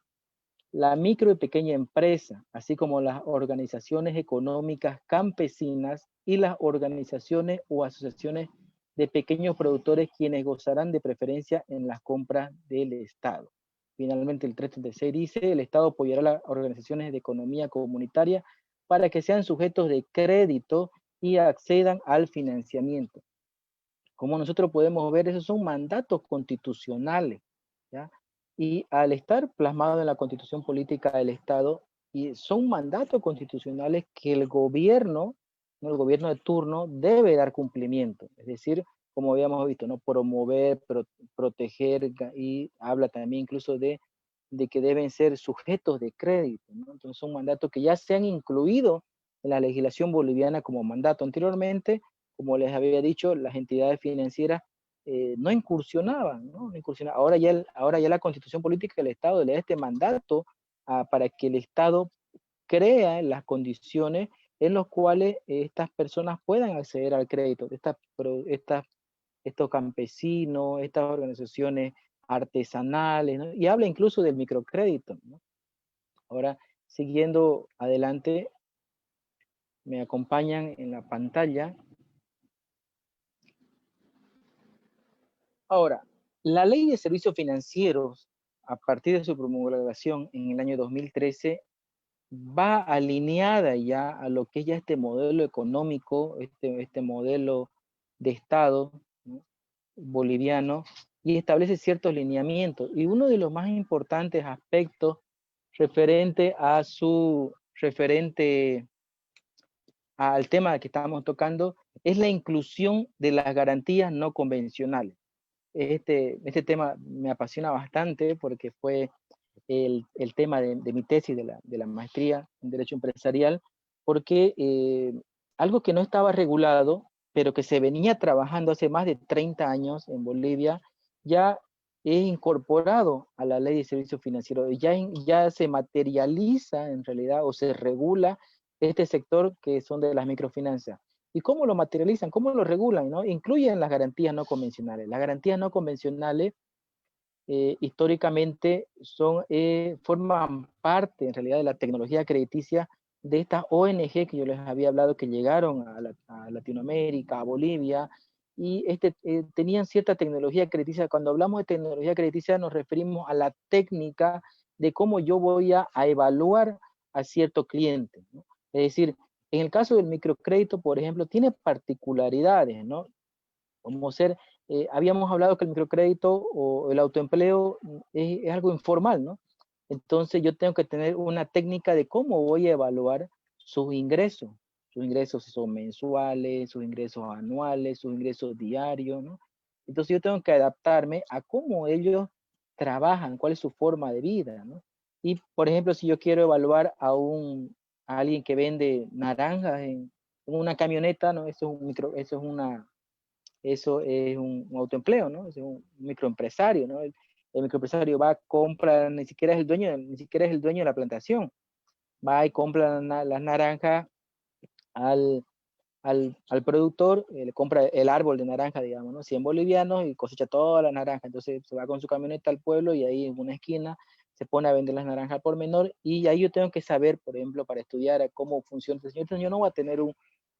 La micro y pequeña empresa, así como las organizaciones económicas campesinas y las organizaciones o asociaciones de pequeños productores quienes gozarán de preferencia en las compras del Estado. Finalmente, el 336 dice, el Estado apoyará las organizaciones de economía comunitaria para que sean sujetos de crédito y accedan al financiamiento. Como nosotros podemos ver, esos son mandatos constitucionales, ¿ya? Y al estar plasmado en la Constitución Política del Estado, y son mandatos constitucionales que el gobierno, ¿no? El gobierno de turno debe dar cumplimiento. Es decir, como habíamos visto, ¿no? Promover, proteger, y habla también incluso de que deben ser sujetos de crédito, ¿no? Entonces son mandatos que ya se han incluido en la legislación boliviana como mandato. Anteriormente, como les había dicho, las entidades financieras no incursionaban, ¿no? No incursionaban. Ahora ya la Constitución Política del Estado le da este mandato para que el Estado crea las condiciones en las cuales estas personas puedan acceder al crédito, estos campesinos, estas organizaciones artesanales, ¿no? Y habla incluso del microcrédito, ¿no? Ahora, siguiendo adelante, me acompañan en la pantalla. Ahora, la ley de servicios financieros a partir de su promulgación en el año 2013, va alineada ya a lo que es ya este modelo económico, este modelo de Estado, ¿no?, boliviano, y establece ciertos lineamientos. Y uno de los más importantes aspectos referente al tema que estábamos tocando es la inclusión de las garantías no convencionales. Este tema me apasiona bastante porque fue el tema de mi tesis de la maestría en Derecho Empresarial, porque algo que no estaba regulado, pero que se venía trabajando hace más de 30 años en Bolivia, ya es incorporado a la Ley de Servicios Financieros, ya se materializa en realidad o se regula este sector que son de las microfinanzas. ¿Y cómo lo materializan? ¿Cómo lo regulan? ¿No? Incluyen las garantías no convencionales. Las garantías no convencionales históricamente forman parte en realidad de la tecnología crediticia de estas ONG que yo les había hablado, que llegaron a Latinoamérica, a Bolivia, y tenían cierta tecnología crediticia. Cuando hablamos de tecnología crediticia nos referimos a la técnica de cómo yo voy a evaluar a cierto cliente, ¿no? Es decir, en el caso del microcrédito, por ejemplo, tiene particularidades, ¿no? Como habíamos hablado que el microcrédito o el autoempleo es algo informal, ¿no? Entonces yo tengo que tener una técnica de cómo voy a evaluar sus ingresos. Sus ingresos son mensuales, sus ingresos anuales, sus ingresos diarios, ¿no? Entonces yo tengo que adaptarme a cómo ellos trabajan, cuál es su forma de vida, ¿no? Y, por ejemplo, si yo quiero evaluar a alguien que vende naranjas en una camioneta, ¿no? Eso es un autoempleo, ¿no? Es un microempresario, ¿no? El microempresario va, compra, ni siquiera es el dueño de la plantación. Va y compra las naranjas al, al productor, le compra el árbol de naranja, digamos, ¿no? 100 bolivianos y cosecha todas las naranjas. Entonces se va con su camioneta al pueblo y ahí en una esquina se pone a vender las naranjas por menor, y ahí yo tengo que saber, por ejemplo, para estudiar cómo funciona este señor. Entonces yo no voy a tener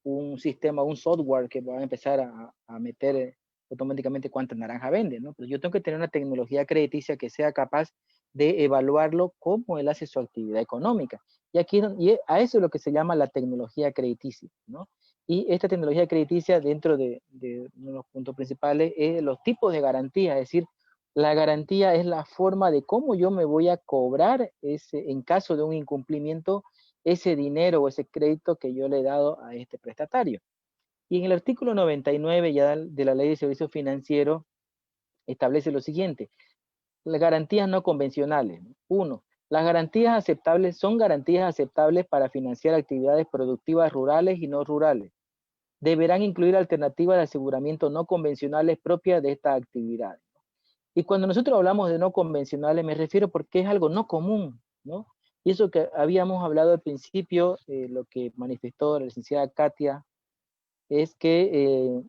un sistema, un software que va a empezar a meter automáticamente cuántas naranjas vende, ¿no? Pero yo tengo que tener una tecnología crediticia que sea capaz de evaluarlo cómo él hace su actividad económica. Y a eso es lo que se llama la tecnología crediticia, ¿no? Y esta tecnología crediticia, dentro de uno de los puntos principales, es los tipos de garantía. Es decir, la garantía es la forma de cómo yo me voy a cobrar en caso de un incumplimiento, ese dinero o ese crédito que yo le he dado a este prestatario. Y en el artículo 99 ya de la Ley de Servicios Financieros establece lo siguiente: las garantías no convencionales. Uno, las garantías aceptables son garantías aceptables para financiar actividades productivas rurales y no rurales. Deberán incluir alternativas de aseguramiento no convencionales propias de estas actividades. Y cuando nosotros hablamos de no convencionales, me refiero porque es algo no común, ¿no? Y eso que habíamos hablado al principio, lo que manifestó la licenciada Katia, es que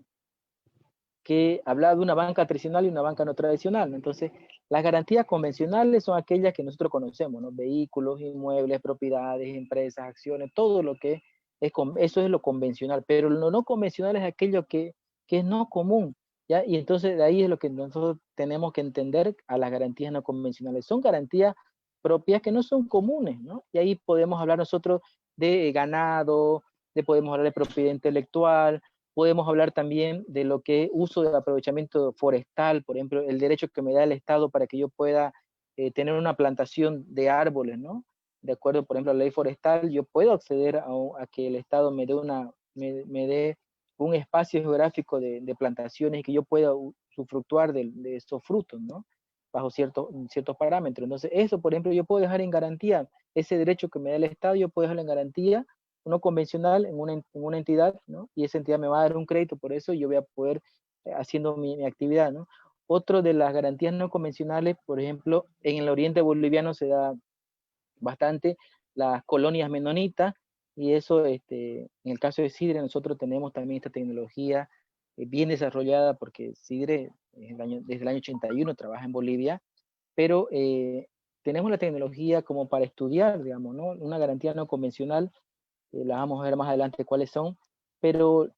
hablaba de una banca tradicional y una banca no tradicional, ¿no? Entonces, las garantías convencionales son aquellas que nosotros conocemos, ¿no? Vehículos, inmuebles, propiedades, empresas, acciones, todo lo que eso es lo convencional, pero lo no convencional es aquello que es no común, ¿ya? Y entonces de ahí es lo que nosotros tenemos que entender a las garantías no convencionales. Son garantías propias que no son comunes, ¿no? Y ahí podemos hablar nosotros de ganado, podemos hablar de propiedad intelectual. Podemos hablar también de lo que es uso del aprovechamiento forestal, por ejemplo, el derecho que me da el Estado para que yo pueda tener una plantación de árboles, ¿no? De acuerdo, por ejemplo, a la ley forestal, yo puedo acceder a que el Estado me dé un espacio geográfico de plantaciones y que yo pueda usufructuar de esos frutos, ¿no? Bajo ciertos parámetros. Entonces, eso, por ejemplo, yo puedo dejar en garantía, ese derecho que me da el Estado, yo puedo dejarlo en garantía no convencional en una entidad, ¿no? Y esa entidad me va a dar un crédito, por eso yo voy a poder haciendo mi actividad, ¿no? Otro de las garantías no convencionales, por ejemplo, en el oriente boliviano se da bastante las colonias menonitas, y eso, en el caso de Sidre, nosotros tenemos también esta tecnología bien desarrollada, porque Sidre desde el año 81 trabaja en Bolivia, pero tenemos la tecnología como para estudiar, digamos, ¿no? Una garantía no convencional, las vamos a ver más adelante cuáles son, pero,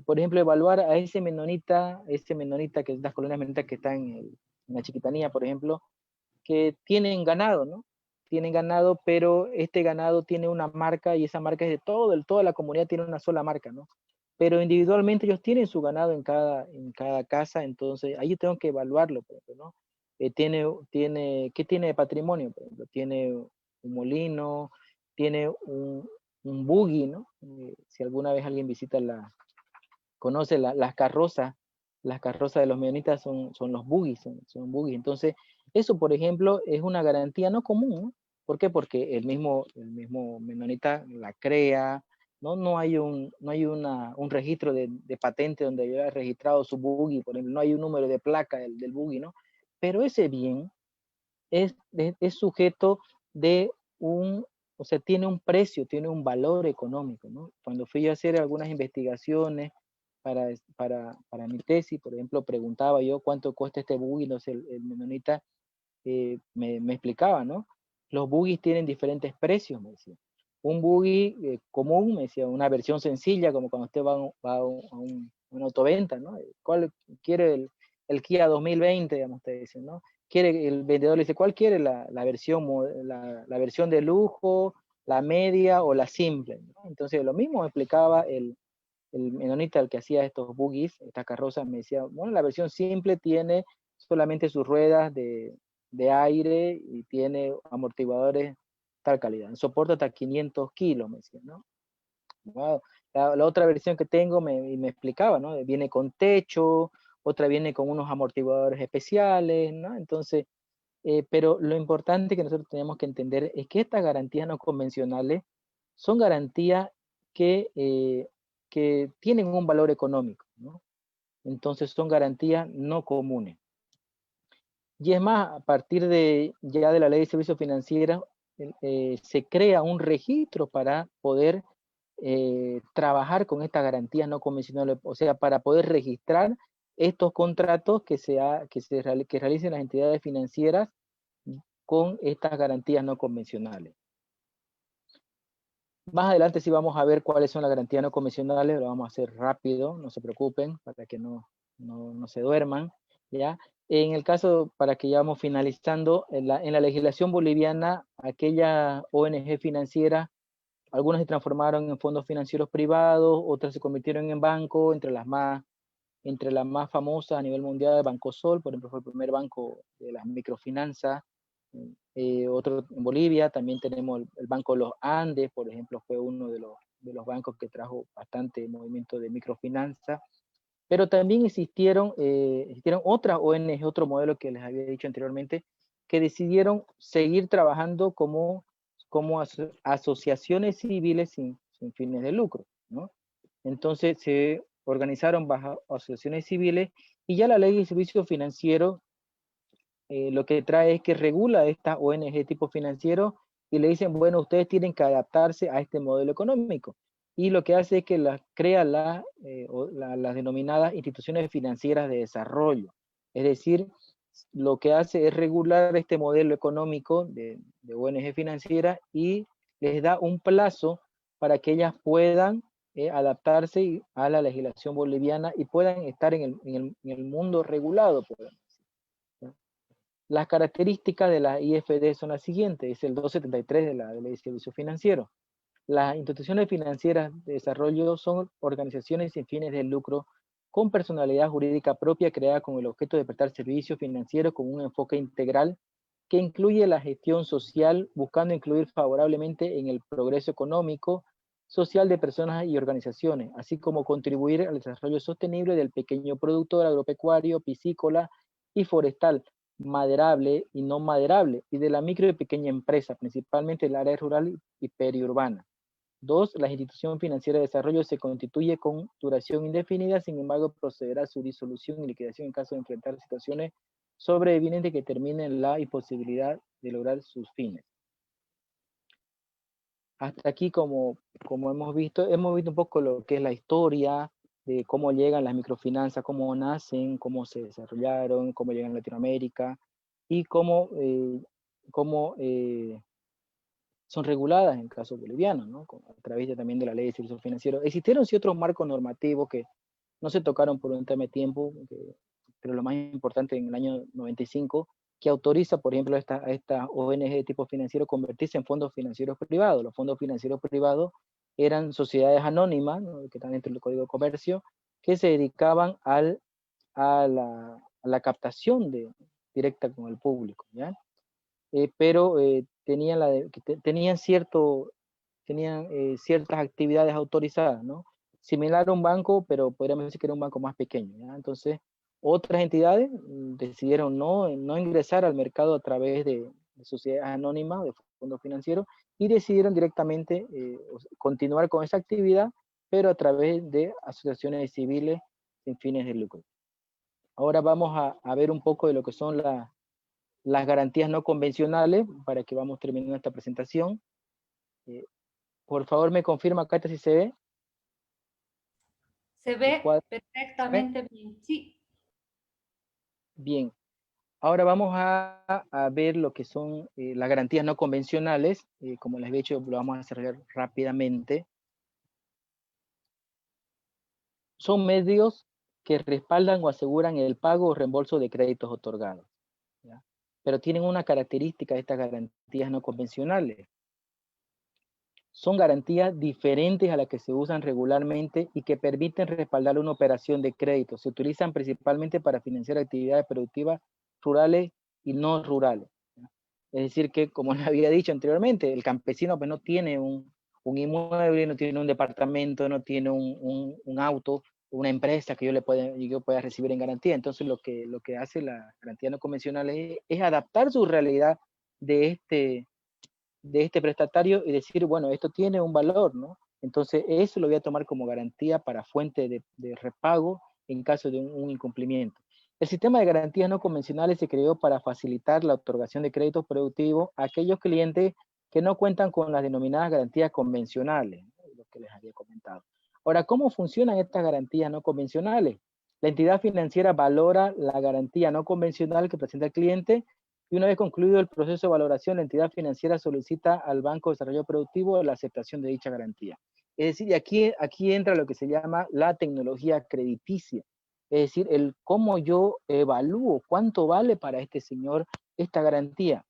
por ejemplo, evaluar a ese menonita que es las colonias menonitas que están en la Chiquitanía, por ejemplo, que tienen ganado, ¿no? Tienen ganado, pero este ganado tiene una marca y esa marca es de toda la comunidad tiene una sola marca, ¿no? Pero individualmente ellos tienen su ganado en cada casa, entonces ahí tengo que evaluarlo, por ejemplo, ¿no? ¿Qué tiene de patrimonio? Por ejemplo, tiene un molino, tiene un buggy, ¿no? Si alguna vez alguien conoce las carrozas de los menonitas son los buggies, son buggies. Entonces, eso, por ejemplo, es una garantía no común, ¿no? ¿Por qué? Porque el mismo menonita la crea, ¿no? No hay un registro de patente donde haya registrado su buggy, por ejemplo, no hay un número de placa del buggy, ¿no? Pero ese bien es sujeto de o sea, tiene un precio, tiene un valor económico, ¿no? Cuando fui a hacer algunas investigaciones para mi tesis, por ejemplo, preguntaba yo cuánto cuesta este buggy, no sé, el menonita me explicaba, ¿no? Los buggies tienen diferentes precios, me decía. Un buggy común, me decía, una versión sencilla, como cuando usted va a una autoventa, ¿no? ¿Cuál quiere el Kia 2020, digamos, usted dice, ¿no? El vendedor le dice, ¿cuál quiere la versión de lujo, la media o la simple? ¿No? Entonces, lo mismo explicaba el menonita, el que hacía estos buggies, estas carrozas, me decía, bueno, la versión simple tiene solamente sus ruedas de aire y tiene amortiguadores tal calidad, soporta hasta 500 kilos, me decía, ¿no? Wow. La otra versión que tengo me explicaba, ¿no? Viene con techo, otra viene con unos amortiguadores especiales, ¿no? Entonces, pero lo importante que nosotros tenemos que entender es que estas garantías no convencionales son garantías que tienen un valor económico, ¿no? Entonces son garantías no comunes. Y es más, a partir ya de la Ley de Servicios Financieros, se crea un registro para poder trabajar con estas garantías no convencionales, o sea, para poder registrar estos contratos que realicen las entidades financieras con estas garantías no convencionales. Más adelante sí vamos a ver cuáles son las garantías no convencionales, lo vamos a hacer rápido, no se preocupen, para que no se duerman, ¿ya? En el caso, para que ya vamos finalizando, en la legislación boliviana, aquella ONG financiera, algunas se transformaron en fondos financieros privados, otras se convirtieron en bancos, entre las más famosas a nivel mundial, Banco Sol, por ejemplo, fue el primer banco de las microfinanzas. Otro en Bolivia, también tenemos el Banco Los Andes, por ejemplo, fue uno de los bancos que trajo bastante movimiento de microfinanza. Pero también existieron otras ONG, otro modelo que les había dicho anteriormente, que decidieron seguir trabajando como asociaciones civiles sin fines de lucro, ¿no? Entonces se organizaron bajo asociaciones civiles y ya la ley de servicios financieros lo que trae es que regula esta ONG tipo financiero y le dicen, bueno, ustedes tienen que adaptarse a este modelo económico. Y lo que hace es que crea las denominadas instituciones financieras de desarrollo. Es decir, lo que hace es regular este modelo económico de ONG financiera y les da un plazo para que ellas puedan adaptarse a la legislación boliviana y puedan estar en el mundo regulado, podemos decir, ¿no? Las características de la IFD son las siguientes, es el 273 de la Ley de Servicios Financieros. Las instituciones financieras de desarrollo son organizaciones sin fines de lucro con personalidad jurídica propia creada con el objeto de prestar servicios financieros con un enfoque integral que incluye la gestión social, buscando incluir favorablemente en el progreso económico, social de personas y organizaciones, así como contribuir al desarrollo sostenible del pequeño productor agropecuario, piscícola y forestal, maderable y no maderable, y de la micro y pequeña empresa, principalmente el área rural y periurbana. 2. La institución financiera de desarrollo se constituye con duración indefinida, sin embargo, procederá a su disolución y liquidación en caso de enfrentar situaciones sobrevinientes que terminen la imposibilidad de lograr sus fines. Hasta aquí, como hemos visto un poco lo que es la historia de cómo llegan las microfinanzas, cómo nacen, cómo se desarrollaron, cómo llegan a Latinoamérica y cómo son reguladas en el caso boliviano, ¿no? A través también de la Ley de Servicios Financieros. Existieron sí otros marcos normativos que no se tocaron por un tema de tiempo, pero lo más importante en el año 95 que autoriza, por ejemplo, a esta ONG de tipo financiero convertirse en fondos financieros privados. Los fondos financieros privados eran sociedades anónimas, ¿no?, que están dentro del Código de Comercio, que se dedicaban a la captación directa con el público, ¿ya? Pero tenían ciertas actividades autorizadas, ¿no? Similar a un banco, pero podríamos decir que era un banco más pequeño, ¿ya? Entonces, otras entidades decidieron no ingresar al mercado a través de sociedades anónimas, de fondos financieros, y decidieron directamente continuar con esa actividad, pero a través de asociaciones civiles sin fines de lucro. Ahora vamos a ver un poco de lo que son las garantías no convencionales, para que vamos terminando esta presentación. Por favor, me confirma, Katia, si se ve. Se El ve cuadro, ¿se ve? perfectamente bien. Sí. Bien. Ahora vamos a ver lo que son las garantías no convencionales. Como les he dicho, lo vamos a desarrollar rápidamente. Son medios que respaldan o aseguran el pago o reembolso de créditos otorgados, ¿ya? Pero tienen una característica de estas garantías no convencionales. Son garantías diferentes a las que se usan regularmente y que permiten respaldar una operación de crédito. Se utilizan principalmente para financiar actividades productivas rurales y no rurales, ¿ya? Es decir que, como les había dicho anteriormente, el campesino pues no tiene un inmueble, no tiene un departamento, no tiene un auto, una empresa que yo pueda recibir en garantía. Entonces lo que hace la garantía no convencional es adaptar su realidad de este prestatario y decir, bueno, esto tiene un valor, ¿no? Entonces eso lo voy a tomar como garantía para fuente de repago en caso de un incumplimiento. El sistema de garantías no convencionales se creó para facilitar la otorgación de créditos productivos a aquellos clientes que no cuentan con las denominadas garantías convencionales, ¿no?, lo que les había comentado. Ahora, ¿cómo funcionan estas garantías no convencionales? La entidad financiera valora la garantía no convencional que presenta el cliente, y una vez concluido el proceso de valoración, la entidad financiera solicita al Banco de Desarrollo Productivo la aceptación de dicha garantía. Es decir, aquí entra lo que se llama la tecnología crediticia. Es decir, el cómo yo evalúo cuánto vale para este señor esta garantía.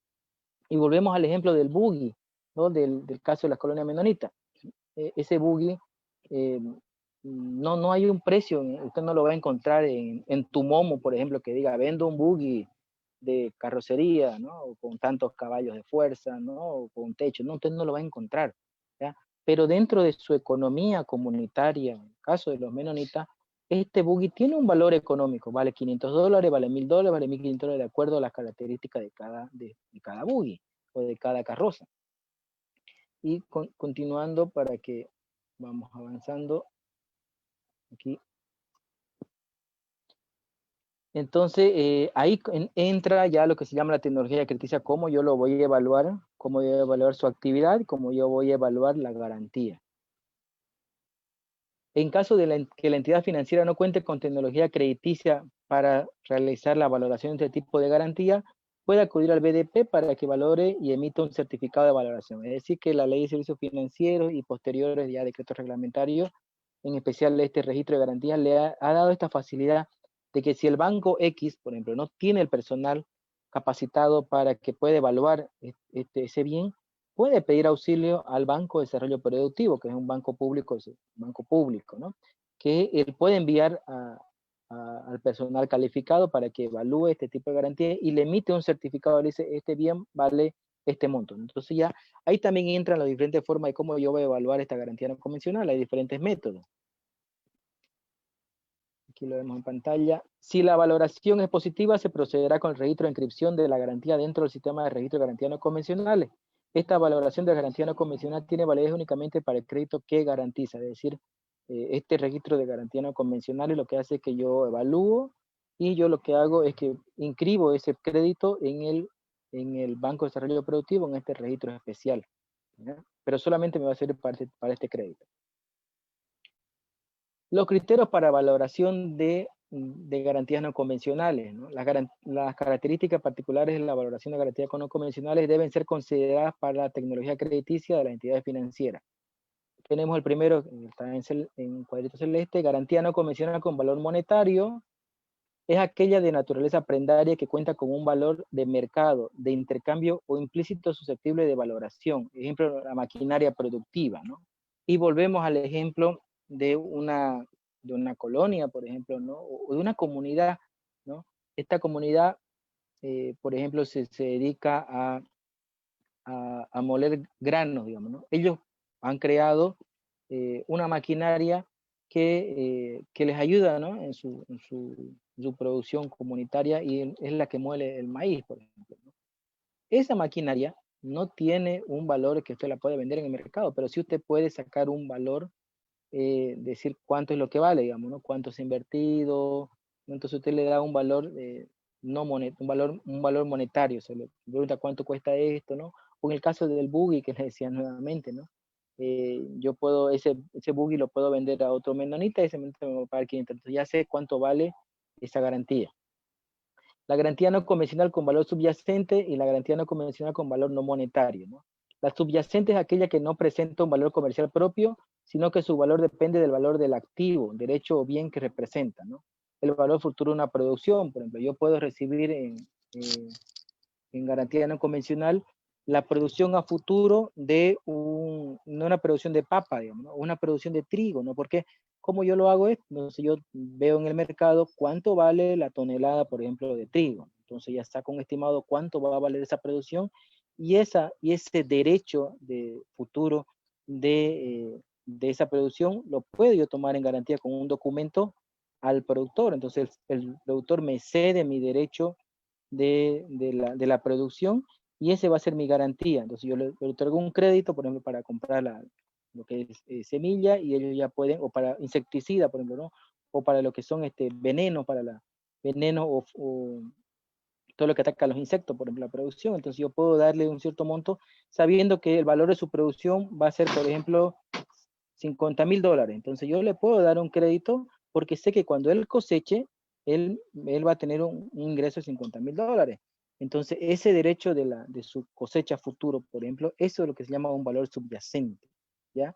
Y volvemos al ejemplo del buggy, ¿no?, del caso de la colonia menonita. Ese buggy, no hay un precio, usted no lo va a encontrar en Tumomo, por ejemplo, que diga, vendo un buggy de carrocería, ¿no?, o con tantos caballos de fuerza, ¿no?, o con un techo, no, usted no lo va a encontrar, ¿ya? Pero dentro de su economía comunitaria, en el caso de los menonitas, este buggy tiene un valor económico, vale $500, vale $1000, vale $1500, de acuerdo a las características de cada buggy o de cada carroza. Y continuando para que vamos avanzando aquí. Entonces, ahí entra ya lo que se llama la tecnología crediticia, cómo yo lo voy a evaluar, cómo voy a evaluar su actividad, cómo yo voy a evaluar la garantía. En caso de que la entidad financiera no cuente con tecnología crediticia para realizar la valoración de este tipo de garantía, puede acudir al BDP para que valore y emita un certificado de valoración. Es decir, que la Ley de Servicios Financieros y posteriores ya decretos reglamentarios, en especial este registro de garantías, le ha dado esta facilidad de que si el banco X, por ejemplo, no tiene el personal capacitado para que pueda evaluar ese bien, puede pedir auxilio al Banco de Desarrollo Productivo, que es un banco público, ¿no?, que él puede enviar al personal calificado para que evalúe este tipo de garantía y le emite un certificado, le dice, este bien vale este monto. Entonces ya ahí también entran las diferentes formas de cómo yo voy a evaluar esta garantía no convencional. Hay diferentes métodos. Aquí lo vemos en pantalla. Si la valoración es positiva, se procederá con el registro de inscripción de la garantía dentro del sistema de registro de garantías no convencionales. Esta valoración de garantía no convencional tiene validez únicamente para el crédito que garantiza. Es decir, este registro de garantía no convencionales lo que hace es que yo evalúo y yo lo que hago es que inscribo ese crédito en el Banco de Desarrollo Productivo, en este registro especial, ¿ya? Pero solamente me va a servir para este crédito. Los criterios para valoración de garantías no convencionales, ¿no? Las características particulares de la valoración de garantías no convencionales deben ser consideradas para la tecnología crediticia de las entidades financieras. Tenemos el primero, está en cuadrito celeste, garantía no convencional con valor monetario. es aquella de naturaleza prendaria que cuenta con un valor de mercado, de intercambio o implícito susceptible de valoración. Ejemplo, la maquinaria productiva, ¿no? Y volvemos al ejemplo de una colonia, por ejemplo, ¿no? O de una comunidad, ¿no? Esta comunidad, por ejemplo, se dedica a moler granos, digamos, ¿no? Ellos han creado una maquinaria que les ayuda, ¿no? En su producción comunitaria y es la que muele el maíz, por ejemplo, ¿no? Esa maquinaria no tiene un valor que usted la puede vender en el mercado, pero sí usted puede sacar un valor, decir cuánto es lo que vale, digamos, ¿no? Cuánto se ha invertido. Entonces usted le da un valor, no un valor monetario, se le pregunta cuánto cuesta esto, ¿no? O en el caso del buggy que le decía nuevamente, ¿no? Yo puedo, ese buggy lo puedo vender a otro menonita y ese menonita me va a pagar 500. Entonces ya sé cuánto vale esa garantía. La garantía no convencional con valor subyacente y la garantía no convencional con valor no monetario, ¿no? La subyacente es aquella que no presenta un valor comercial propio, sino que su valor depende del valor del activo, derecho o bien que representa, ¿no? El valor futuro de una producción, por ejemplo, yo puedo recibir en garantía no convencional la producción a futuro de no una producción de papa, digamos, ¿no? Una producción de trigo, ¿no? Porque ¿cómo yo lo hago esto? Entonces yo veo en el mercado cuánto vale la tonelada, por ejemplo, de trigo. Entonces ya saco un estimado cuánto va a valer esa producción y ese derecho de futuro de esa producción lo puedo yo tomar en garantía con un documento al productor. Entonces el productor me cede mi derecho de la producción y ese va a ser mi garantía. Entonces yo le otorgo un crédito, por ejemplo, para comprar lo que es semilla y ellos ya pueden, o para insecticida, por ejemplo, ¿no? O para lo que son venenos, veneno o todo lo que ataca a los insectos, por ejemplo, la producción. Entonces yo puedo darle un cierto monto sabiendo que el valor de su producción va a ser, por ejemplo, $50,000. Entonces yo le puedo dar un crédito porque sé que cuando él coseche, él va a tener un ingreso de $50,000. Entonces ese derecho de su cosecha futuro, por ejemplo, eso es lo que se llama un valor subyacente, ¿ya?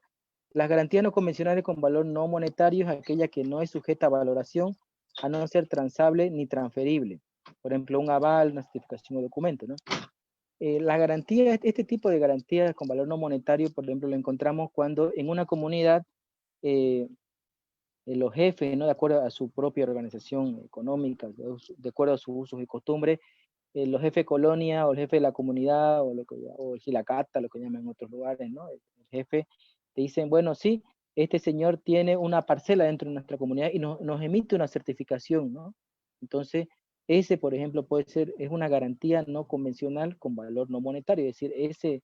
Las garantías no convencionales con valor no monetario es aquella que no es sujeta a valoración, a no ser transable ni transferible. Por ejemplo, un aval, una certificación o documento, ¿no? La garantía, este tipo de garantías con valor no monetario, por ejemplo, lo encontramos cuando en una comunidad eh, los jefes, ¿no? De acuerdo a su propia organización económica, de acuerdo a sus usos y costumbres, los jefes de colonia o el jefe de la comunidad o el gilacata, lo que llaman en otros lugares, ¿no? El jefe te dicen, bueno, sí, este señor tiene una parcela dentro de nuestra comunidad y nos emite una certificación, ¿no? Entonces, ese, por ejemplo, es una garantía no convencional con valor no monetario, es decir,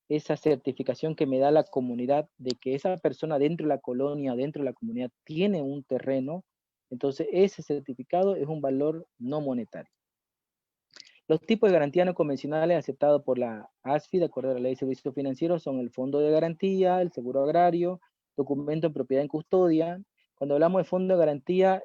esa certificación que me da la comunidad de que esa persona dentro de la colonia, dentro de la comunidad, tiene un terreno, entonces ese certificado es un valor no monetario. Los tipos de garantía no convencionales aceptados por la ASFI, de acuerdo a la Ley de Servicios Financieros, son el Fondo de Garantía, el Seguro Agrario, documento en propiedad en custodia. Cuando hablamos de fondo de garantía,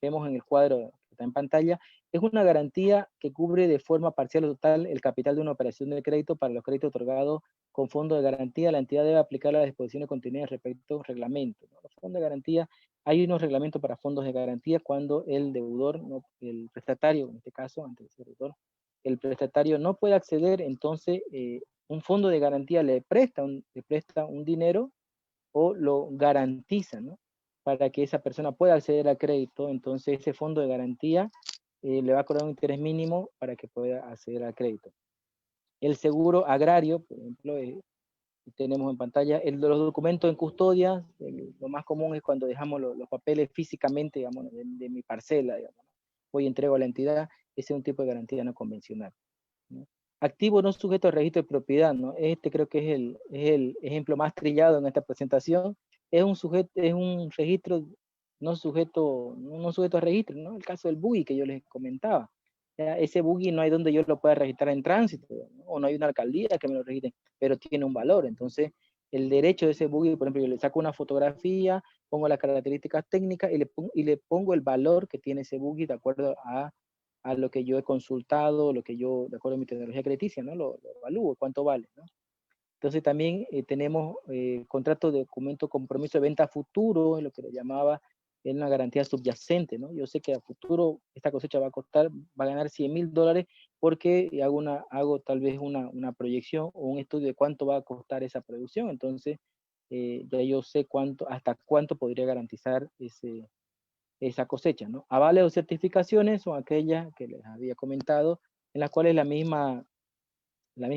vemos en el cuadro que está en pantalla, es una garantía que cubre de forma parcial o total el capital de una operación de crédito para los créditos otorgados con fondo de garantía. La entidad debe aplicar las disposiciones contenidas respecto al reglamento, ¿no? Los fondos de garantía, hay unos reglamentos para fondos de garantía cuando el deudor, ¿no? El prestatario, en este caso, antes de ser deudor, el prestatario no puede acceder, entonces un fondo de garantía le presta un dinero o lo garantiza, ¿no? Para que esa persona pueda acceder al crédito, entonces ese fondo de garantía le va a cobrar un interés mínimo para que pueda acceder al crédito. El seguro agrario, por ejemplo, tenemos en pantalla los documentos en custodia, lo más común es cuando dejamos los papeles físicamente, digamos, de mi parcela, digamos. Voy y entrego a la entidad, ese es un tipo de garantía no convencional, ¿no? Activo no sujeto al registro de propiedad, ¿no? Este creo que es el ejemplo más trillado en esta presentación. Es un registro no sujeto a registro, ¿no? El caso del buggy que yo les comentaba. Ya, ese buggy no hay donde yo lo pueda registrar en tránsito, ¿no? O no hay una alcaldía que me lo registre, pero tiene un valor. Entonces, el derecho de ese buggy, por ejemplo, yo le saco una fotografía, pongo las características técnicas y le pongo el valor que tiene ese buggy de acuerdo a lo que yo he consultado, lo que yo, de acuerdo a mi tecnología crediticia, ¿no? Lo evalúo, cuánto vale, ¿no? Entonces también tenemos contrato de documento compromiso de venta futuro, lo que le llamaba en una garantía subyacente, ¿no? Yo sé que a futuro esta cosecha va a ganar $100,000 porque hago tal vez una proyección o un estudio de cuánto va a costar esa producción. Entonces, ya yo sé hasta cuánto podría garantizar esa cosecha, ¿no? Avales o certificaciones son aquellas que les había comentado, en las cuales la misma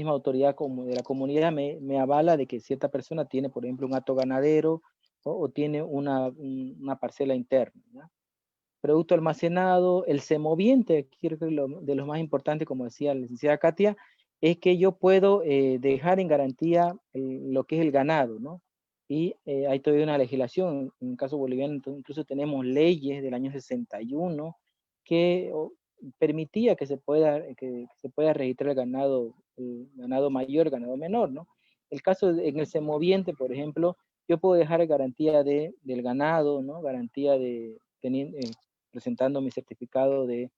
autoridad como de la comunidad me avala de que cierta persona tiene, por ejemplo, un hato ganadero o tiene una parcela interna, ¿ya? Producto almacenado, el semoviente, aquí creo que de los más importantes, como decía la licenciada Katia, es que yo puedo dejar en garantía lo que es el ganado, ¿no? Y hay todavía una legislación, en el caso boliviano incluso tenemos leyes del año 61 que permitía que se pueda registrar el ganado mayor, el ganado menor, ¿no? En el semoviente, por ejemplo, yo puedo dejar garantía del ganado, ¿no? Garantía presentando mi certificado de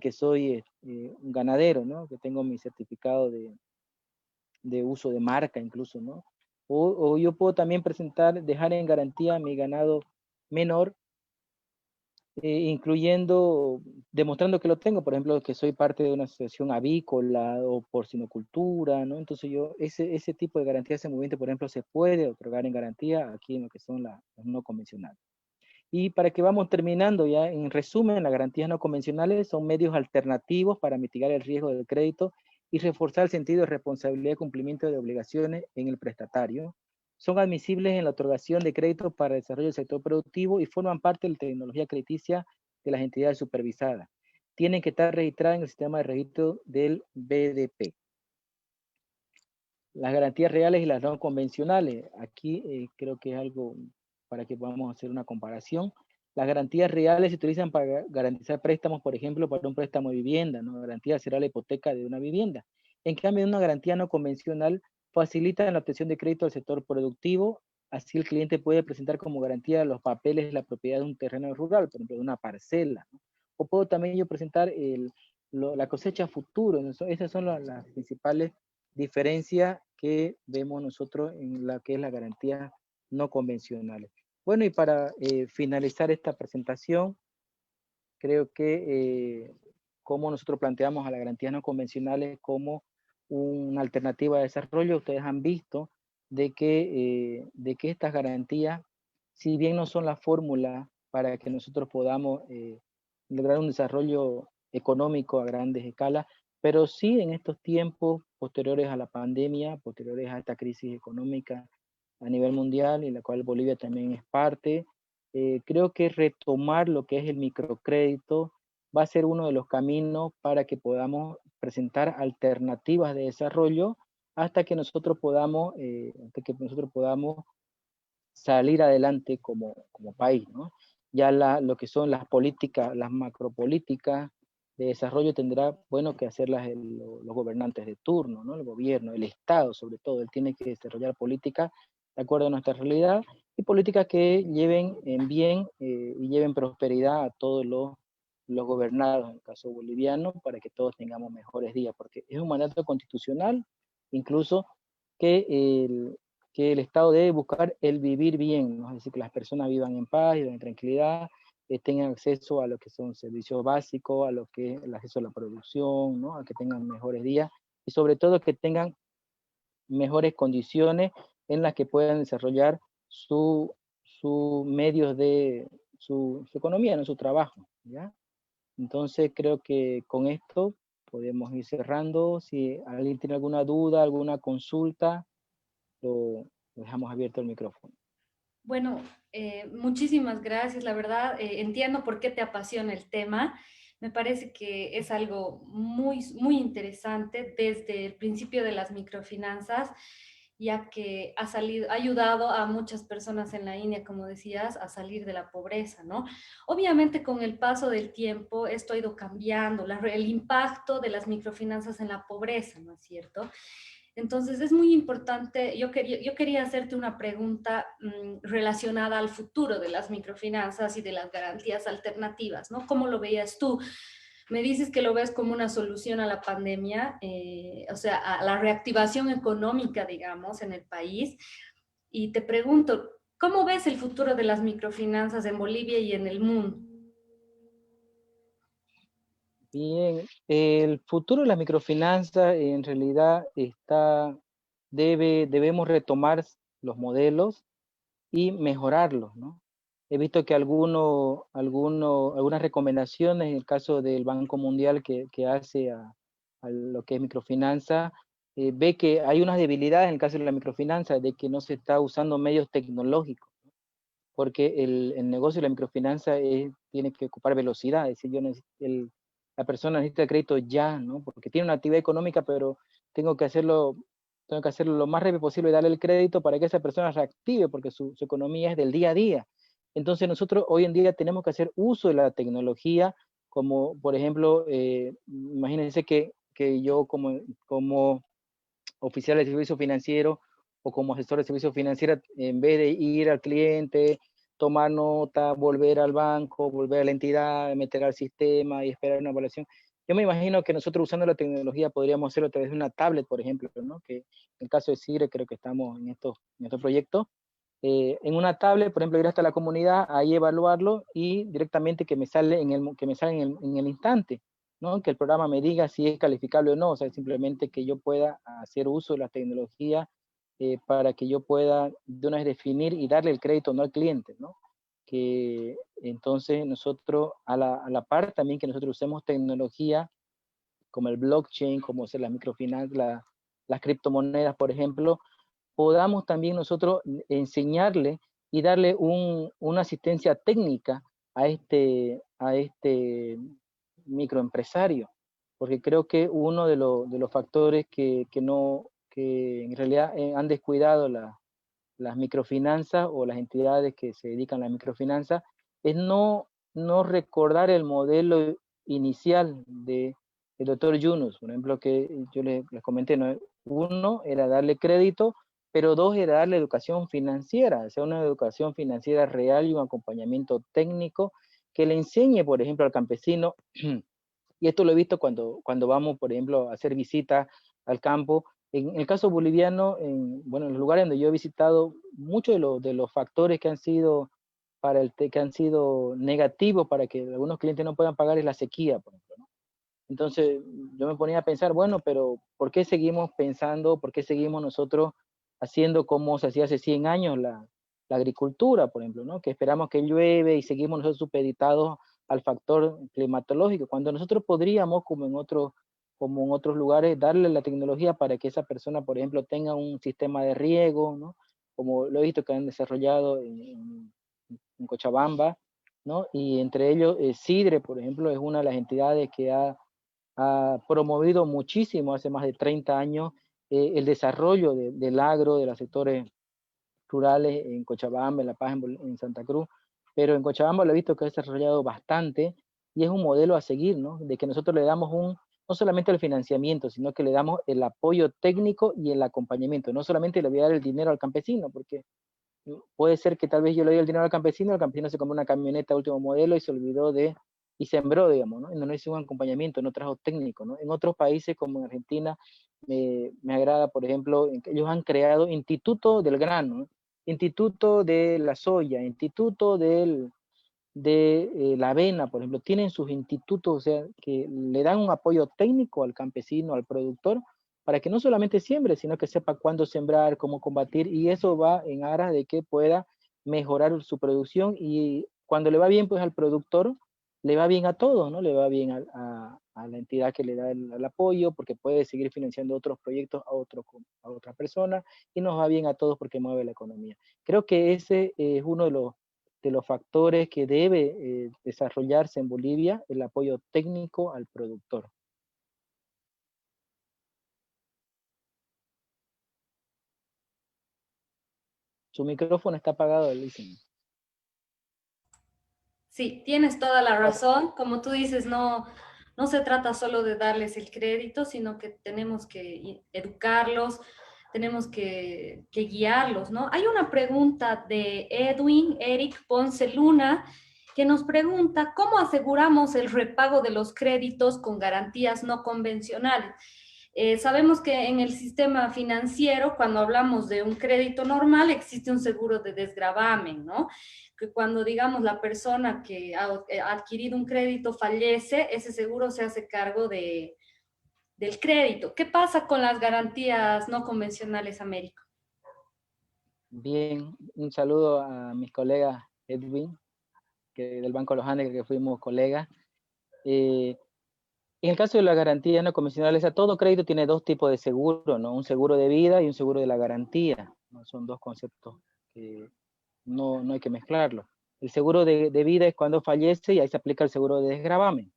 que soy un ganadero, ¿no? Que tengo mi certificado de uso de marca incluso, ¿no? O yo puedo también dejar en garantía mi ganado menor, demostrando que lo tengo, por ejemplo, que soy parte de una asociación avícola o porcinocultura, ¿no? Entonces ese tipo de garantía de movimiento, por ejemplo, se puede otorgar en garantía aquí en lo que son las no convencionales. Y para que vamos terminando ya, en resumen, las garantías no convencionales son medios alternativos para mitigar el riesgo del crédito y reforzar el sentido de responsabilidad y cumplimiento de obligaciones en el prestatario. Son admisibles en la otorgación de créditos para el desarrollo del sector productivo y forman parte de la tecnología crediticia de las entidades supervisadas. Tienen que estar registradas en el sistema de registro del BDP. Las garantías reales y las no convencionales. Aquí creo que es algo para que podamos hacer una comparación. Las garantías reales se utilizan para garantizar préstamos, por ejemplo, para un préstamo de vivienda, ¿no? La garantía será la hipoteca de una vivienda. En cambio, una garantía no convencional facilita la obtención de crédito del sector productivo. Así el cliente puede presentar como garantía los papeles de la propiedad de un terreno rural, por ejemplo, de una parcela, ¿no? O puedo también yo presentar la cosecha futuro, ¿no? Esas son las principales diferencia que vemos nosotros en la que es la garantía no convencionales. Bueno, y para finalizar esta presentación, creo que como nosotros planteamos a las garantías no convencionales como una alternativa de desarrollo, ustedes han visto de que estas garantías, si bien no son la fórmula para que nosotros podamos lograr un desarrollo económico a grandes escalas, pero sí en estos tiempos posteriores a la pandemia, posteriores a esta crisis económica a nivel mundial, y la cual Bolivia también es parte, creo que retomar lo que es el microcrédito va a ser uno de los caminos para que podamos presentar alternativas de desarrollo hasta que nosotros podamos salir adelante como país, ¿no? Ya lo que son las políticas, las macropolíticas de desarrollo tendrá, bueno, que hacerlas los gobernantes de turno, ¿no? El gobierno, el Estado sobre todo, él tiene que desarrollar políticas de acuerdo a nuestra realidad y políticas que lleven en bien y lleven prosperidad a todos los gobernados, en el caso boliviano, para que todos tengamos mejores días, porque es un mandato constitucional, incluso que el Estado debe buscar el vivir bien, ¿no? Es decir, que las personas vivan en paz, vivan en tranquilidad, tengan acceso a lo que son servicios básicos, a lo que es el acceso a la producción, ¿no? A que tengan mejores días y sobre todo que tengan mejores condiciones en las que puedan desarrollar su medios de su economía, ¿no? Su trabajo, ¿ya? Entonces creo que con esto podemos ir cerrando. Si alguien tiene alguna duda, alguna consulta, lo dejamos abierto el micrófono. Bueno, muchísimas gracias. La verdad, entiendo por qué te apasiona el tema. Me parece que es algo muy, muy interesante desde el principio de las microfinanzas, ya que ha ayudado a muchas personas en la India, como decías, a salir de la pobreza, ¿no? Obviamente, con el paso del tiempo, esto ha ido cambiando, el impacto de las microfinanzas en la pobreza, ¿no es cierto? Entonces es muy importante, yo quería hacerte una pregunta relacionada al futuro de las microfinanzas y de las garantías alternativas, ¿no? ¿Cómo lo veías tú? Me dices que lo ves como una solución a la pandemia, o sea, a la reactivación económica, digamos, en el país. Y te pregunto, ¿Cómo ves el futuro de las microfinanzas en Bolivia y en el mundo? Bien, el futuro de la microfinanza en realidad debemos retomar los modelos y mejorarlos, ¿no? He visto que algunas recomendaciones en el caso del Banco Mundial que hace a lo que es microfinanza, ve que hay unas debilidades en el caso de la microfinanza, de que no se está usando medios tecnológicos, porque el negocio de la microfinanza tiene que ocupar velocidad, es decir, la persona necesita el crédito ya, ¿no? Porque tiene una actividad económica, pero tengo que hacerlo, tengo que hacerlo lo más rápido posible y darle el crédito para que esa persona reactive, porque su economía es del día a día. Entonces nosotros hoy en día tenemos que hacer uso de la tecnología, como por ejemplo, imagínense que yo como oficial de servicio financiero o como gestor de servicios financieros, en vez de ir al cliente, tomar nota, volver al banco, volver a la entidad, meter al sistema y esperar una evaluación. Yo me imagino que nosotros usando la tecnología podríamos hacerlo a través de una tablet, por ejemplo, ¿no? Que en el caso de Sigre creo que estamos en estos proyectos. En una tablet, por ejemplo, ir hasta la comunidad, ahí evaluarlo y directamente que me salga en el instante, ¿no? Que el programa me diga si es calificable o no, o sea, simplemente que yo pueda hacer uso de la tecnología para que yo pueda de una vez definir y darle el crédito no al cliente, ¿no? Que entonces nosotros, a la par también que nosotros usemos tecnología como el blockchain, como ser las microfinanzas, las criptomonedas, por ejemplo, podamos también nosotros enseñarle y darle una asistencia técnica a este microempresario, porque creo que uno de los factores que en realidad han descuidado las microfinanzas o las entidades que se dedican a la microfinanza es no recordar el modelo inicial del doctor Yunus, por ejemplo, que yo les comenté, ¿no? Uno era darle crédito, pero dos era darle educación financiera, o sea, una educación financiera real y un acompañamiento técnico que le enseñe, por ejemplo, al campesino, y esto lo he visto cuando vamos, por ejemplo, a hacer visitas al campo. En el caso boliviano, bueno, en los lugares donde yo he visitado, muchos de los factores que han sido que han sido negativos para que algunos clientes no puedan pagar es la sequía, por ejemplo, ¿no? Entonces yo me ponía a pensar, bueno, pero ¿por qué seguimos pensando, por qué seguimos nosotros haciendo como se hacía hace 100 años la agricultura, por ejemplo, ¿no? Que esperamos que llueve y seguimos nosotros supeditados al factor climatológico, cuando nosotros podríamos, como en otros lugares, darle la tecnología para que esa persona, por ejemplo, tenga un sistema de riego, ¿no? Como lo he visto que han desarrollado en Cochabamba, ¿no? Y entre ellos, Sidre, por ejemplo, es una de las entidades que ha promovido muchísimo hace más de 30 años el desarrollo del agro, de los sectores rurales en Cochabamba, en La Paz, en Santa Cruz, pero en Cochabamba lo he visto que ha desarrollado bastante y es un modelo a seguir, ¿no? De que nosotros le damos no solamente el financiamiento, sino que le damos el apoyo técnico y el acompañamiento. No solamente le voy a dar el dinero al campesino, porque puede ser que tal vez yo le doy el dinero al campesino se compró una camioneta último modelo y se olvidó y sembró, digamos, ¿no? Y no hizo un acompañamiento, no trajo técnico, ¿no? En otros países como en Argentina, me agrada, por ejemplo, que ellos han creado instituto del grano, ¿no? Instituto de la soya, instituto de la avena, por ejemplo, tienen sus institutos, o sea, que le dan un apoyo técnico al campesino, al productor, para que no solamente siembre, sino que sepa cuándo sembrar, cómo combatir, y eso va en aras de que pueda mejorar su producción, y cuando le va bien, pues al productor, le va bien a todos, ¿no? Le va bien a la entidad que le da el apoyo, porque puede seguir financiando otros proyectos a otra persona, y nos va bien a todos porque mueve la economía. Creo que ese es uno de los factores que debe desarrollarse en Bolivia, el apoyo técnico al productor. Su micrófono está apagado, Alison. Sí, tienes toda la razón. Como tú dices, no se trata solo de darles el crédito, sino que tenemos que educarlos, tenemos que guiarlos, ¿no? Hay una pregunta de Edwin Eric Ponce Luna que nos pregunta, ¿cómo aseguramos el repago de los créditos con garantías no convencionales? Sabemos que en el sistema financiero, cuando hablamos de un crédito normal, existe un seguro de desgravamen, ¿no? Que cuando, digamos, la persona que ha adquirido un crédito fallece, ese seguro se hace cargo del crédito. ¿Qué pasa con las garantías no convencionales, Américo? Bien, un saludo a mis colegas Edwin, que del Banco Los Andes, que fuimos colegas. Eh, en el caso de la garantía no convencional, todo crédito tiene dos tipos de seguro, ¿no? Un seguro de vida y un seguro de la garantía, ¿no? Son dos conceptos que no hay que mezclarlos. El seguro de vida es cuando fallece y ahí se aplica el seguro de desgravamen.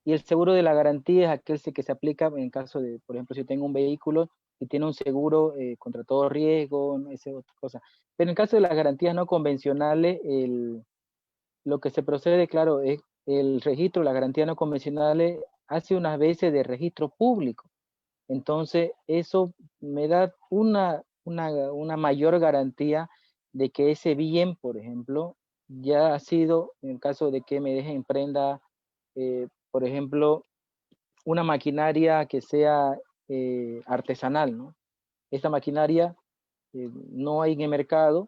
Y el seguro de la garantía es aquel que se aplica en caso de, por ejemplo, si tengo un vehículo y tiene un seguro contra todo riesgo, ¿no? Esa otra cosa. Pero en el caso de las garantías no convencionales, lo que se procede, claro, es el registro, las garantías no convencionales, hace unas veces de registro público. Entonces, eso me da una mayor garantía de que ese bien, por ejemplo, ya ha sido, en el caso de que me deje en prenda, por ejemplo, una maquinaria que sea artesanal, ¿no? Esta maquinaria no hay en el mercado,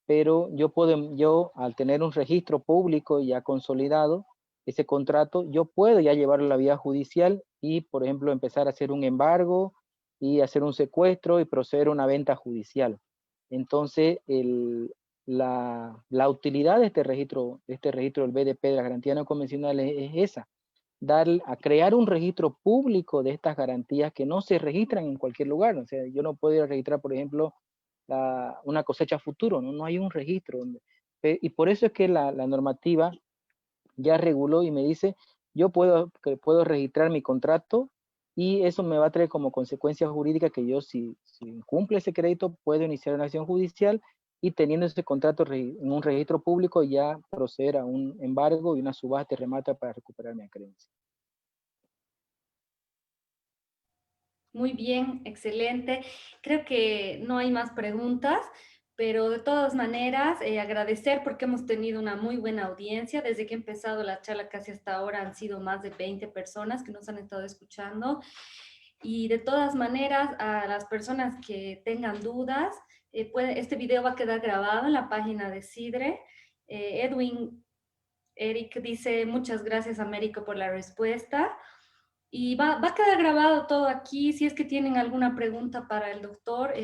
pero yo al tener un registro público ya consolidado, ese contrato, yo puedo ya llevarlo a la vía judicial y, por ejemplo, empezar a hacer un embargo y hacer un secuestro y proceder a una venta judicial. Entonces, la utilidad de este registro del BDP de las garantías no convencionales es esa, a crear un registro público de estas garantías que no se registran en cualquier lugar. O sea, yo no puedo ir a registrar, por ejemplo, una cosecha futuro, ¿no? No hay un registro. Y por eso es que la normativa ya reguló y me dice, yo puedo registrar mi contrato y eso me va a traer como consecuencia jurídica que yo, si incumple ese crédito, puedo iniciar una acción judicial y teniendo ese contrato en un registro público ya proceder a un embargo y una subasta y remata para recuperar mi acreencia. Muy bien, excelente. Creo que no hay más preguntas, pero de todas maneras, agradecer porque hemos tenido una muy buena audiencia. Desde que he empezado la charla casi hasta ahora han sido más de 20 personas que nos han estado escuchando. Y de todas maneras, a las personas que tengan dudas, este video va a quedar grabado en la página de Sidre. Edwin, Eric dice, muchas gracias, Américo, por la respuesta. Y va a quedar grabado todo aquí. Si es que tienen alguna pregunta para el doctor,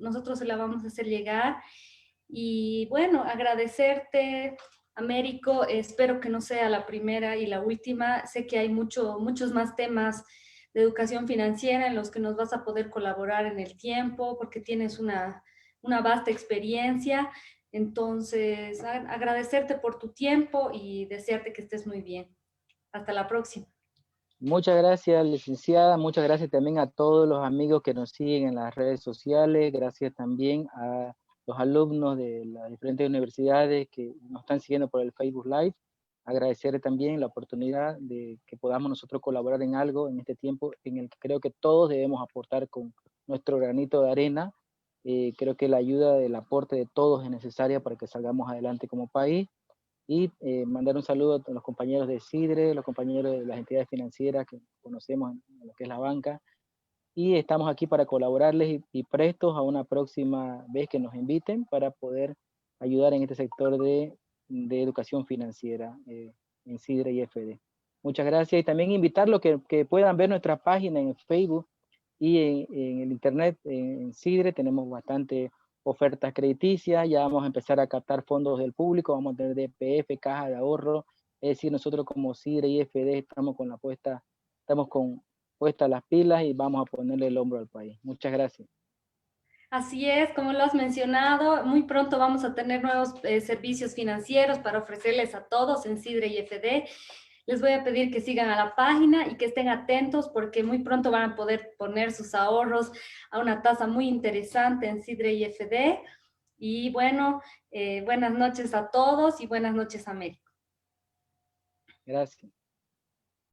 nosotros se la vamos a hacer llegar. Y bueno, agradecerte, Américo. Espero que no sea la primera y la última. Sé que hay muchos más temas de educación financiera en los que nos vas a poder colaborar en el tiempo, porque tienes una vasta experiencia. Entonces, agradecerte por tu tiempo y desearte que estés muy bien. Hasta la próxima. Muchas gracias, licenciada. Muchas gracias también a todos los amigos que nos siguen en las redes sociales. Gracias también a los alumnos de las diferentes universidades que nos están siguiendo por el Facebook Live. Agradecer también la oportunidad de que podamos nosotros colaborar en algo en este tiempo en el que creo que todos debemos aportar con nuestro granito de arena. Creo que la ayuda, el aporte de todos es necesaria para que salgamos adelante como país. Y mandar un saludo a los compañeros de Sidre, los compañeros de las entidades financieras que conocemos en lo que es la banca. Y estamos aquí para colaborarles y prestos a una próxima vez que nos inviten para poder ayudar en este sector de educación financiera en Sidre y FD. Muchas gracias y también invitarlos que puedan ver nuestra página en Facebook y en el internet, en Sidre, tenemos bastante ofertas crediticias, ya vamos a empezar a captar fondos del público, vamos a tener DPF, caja de ahorro, es decir, nosotros como Sidre y FD estamos con puestas las pilas y vamos a ponerle el hombro al país. Muchas gracias. Así es, como lo has mencionado, muy pronto vamos a tener nuevos servicios financieros para ofrecerles a todos en Sidre y FD. Les voy a pedir que sigan a la página y que estén atentos porque muy pronto van a poder poner sus ahorros a una tasa muy interesante en Sidre y FD. Y bueno, buenas noches a todos y buenas noches, América. Gracias.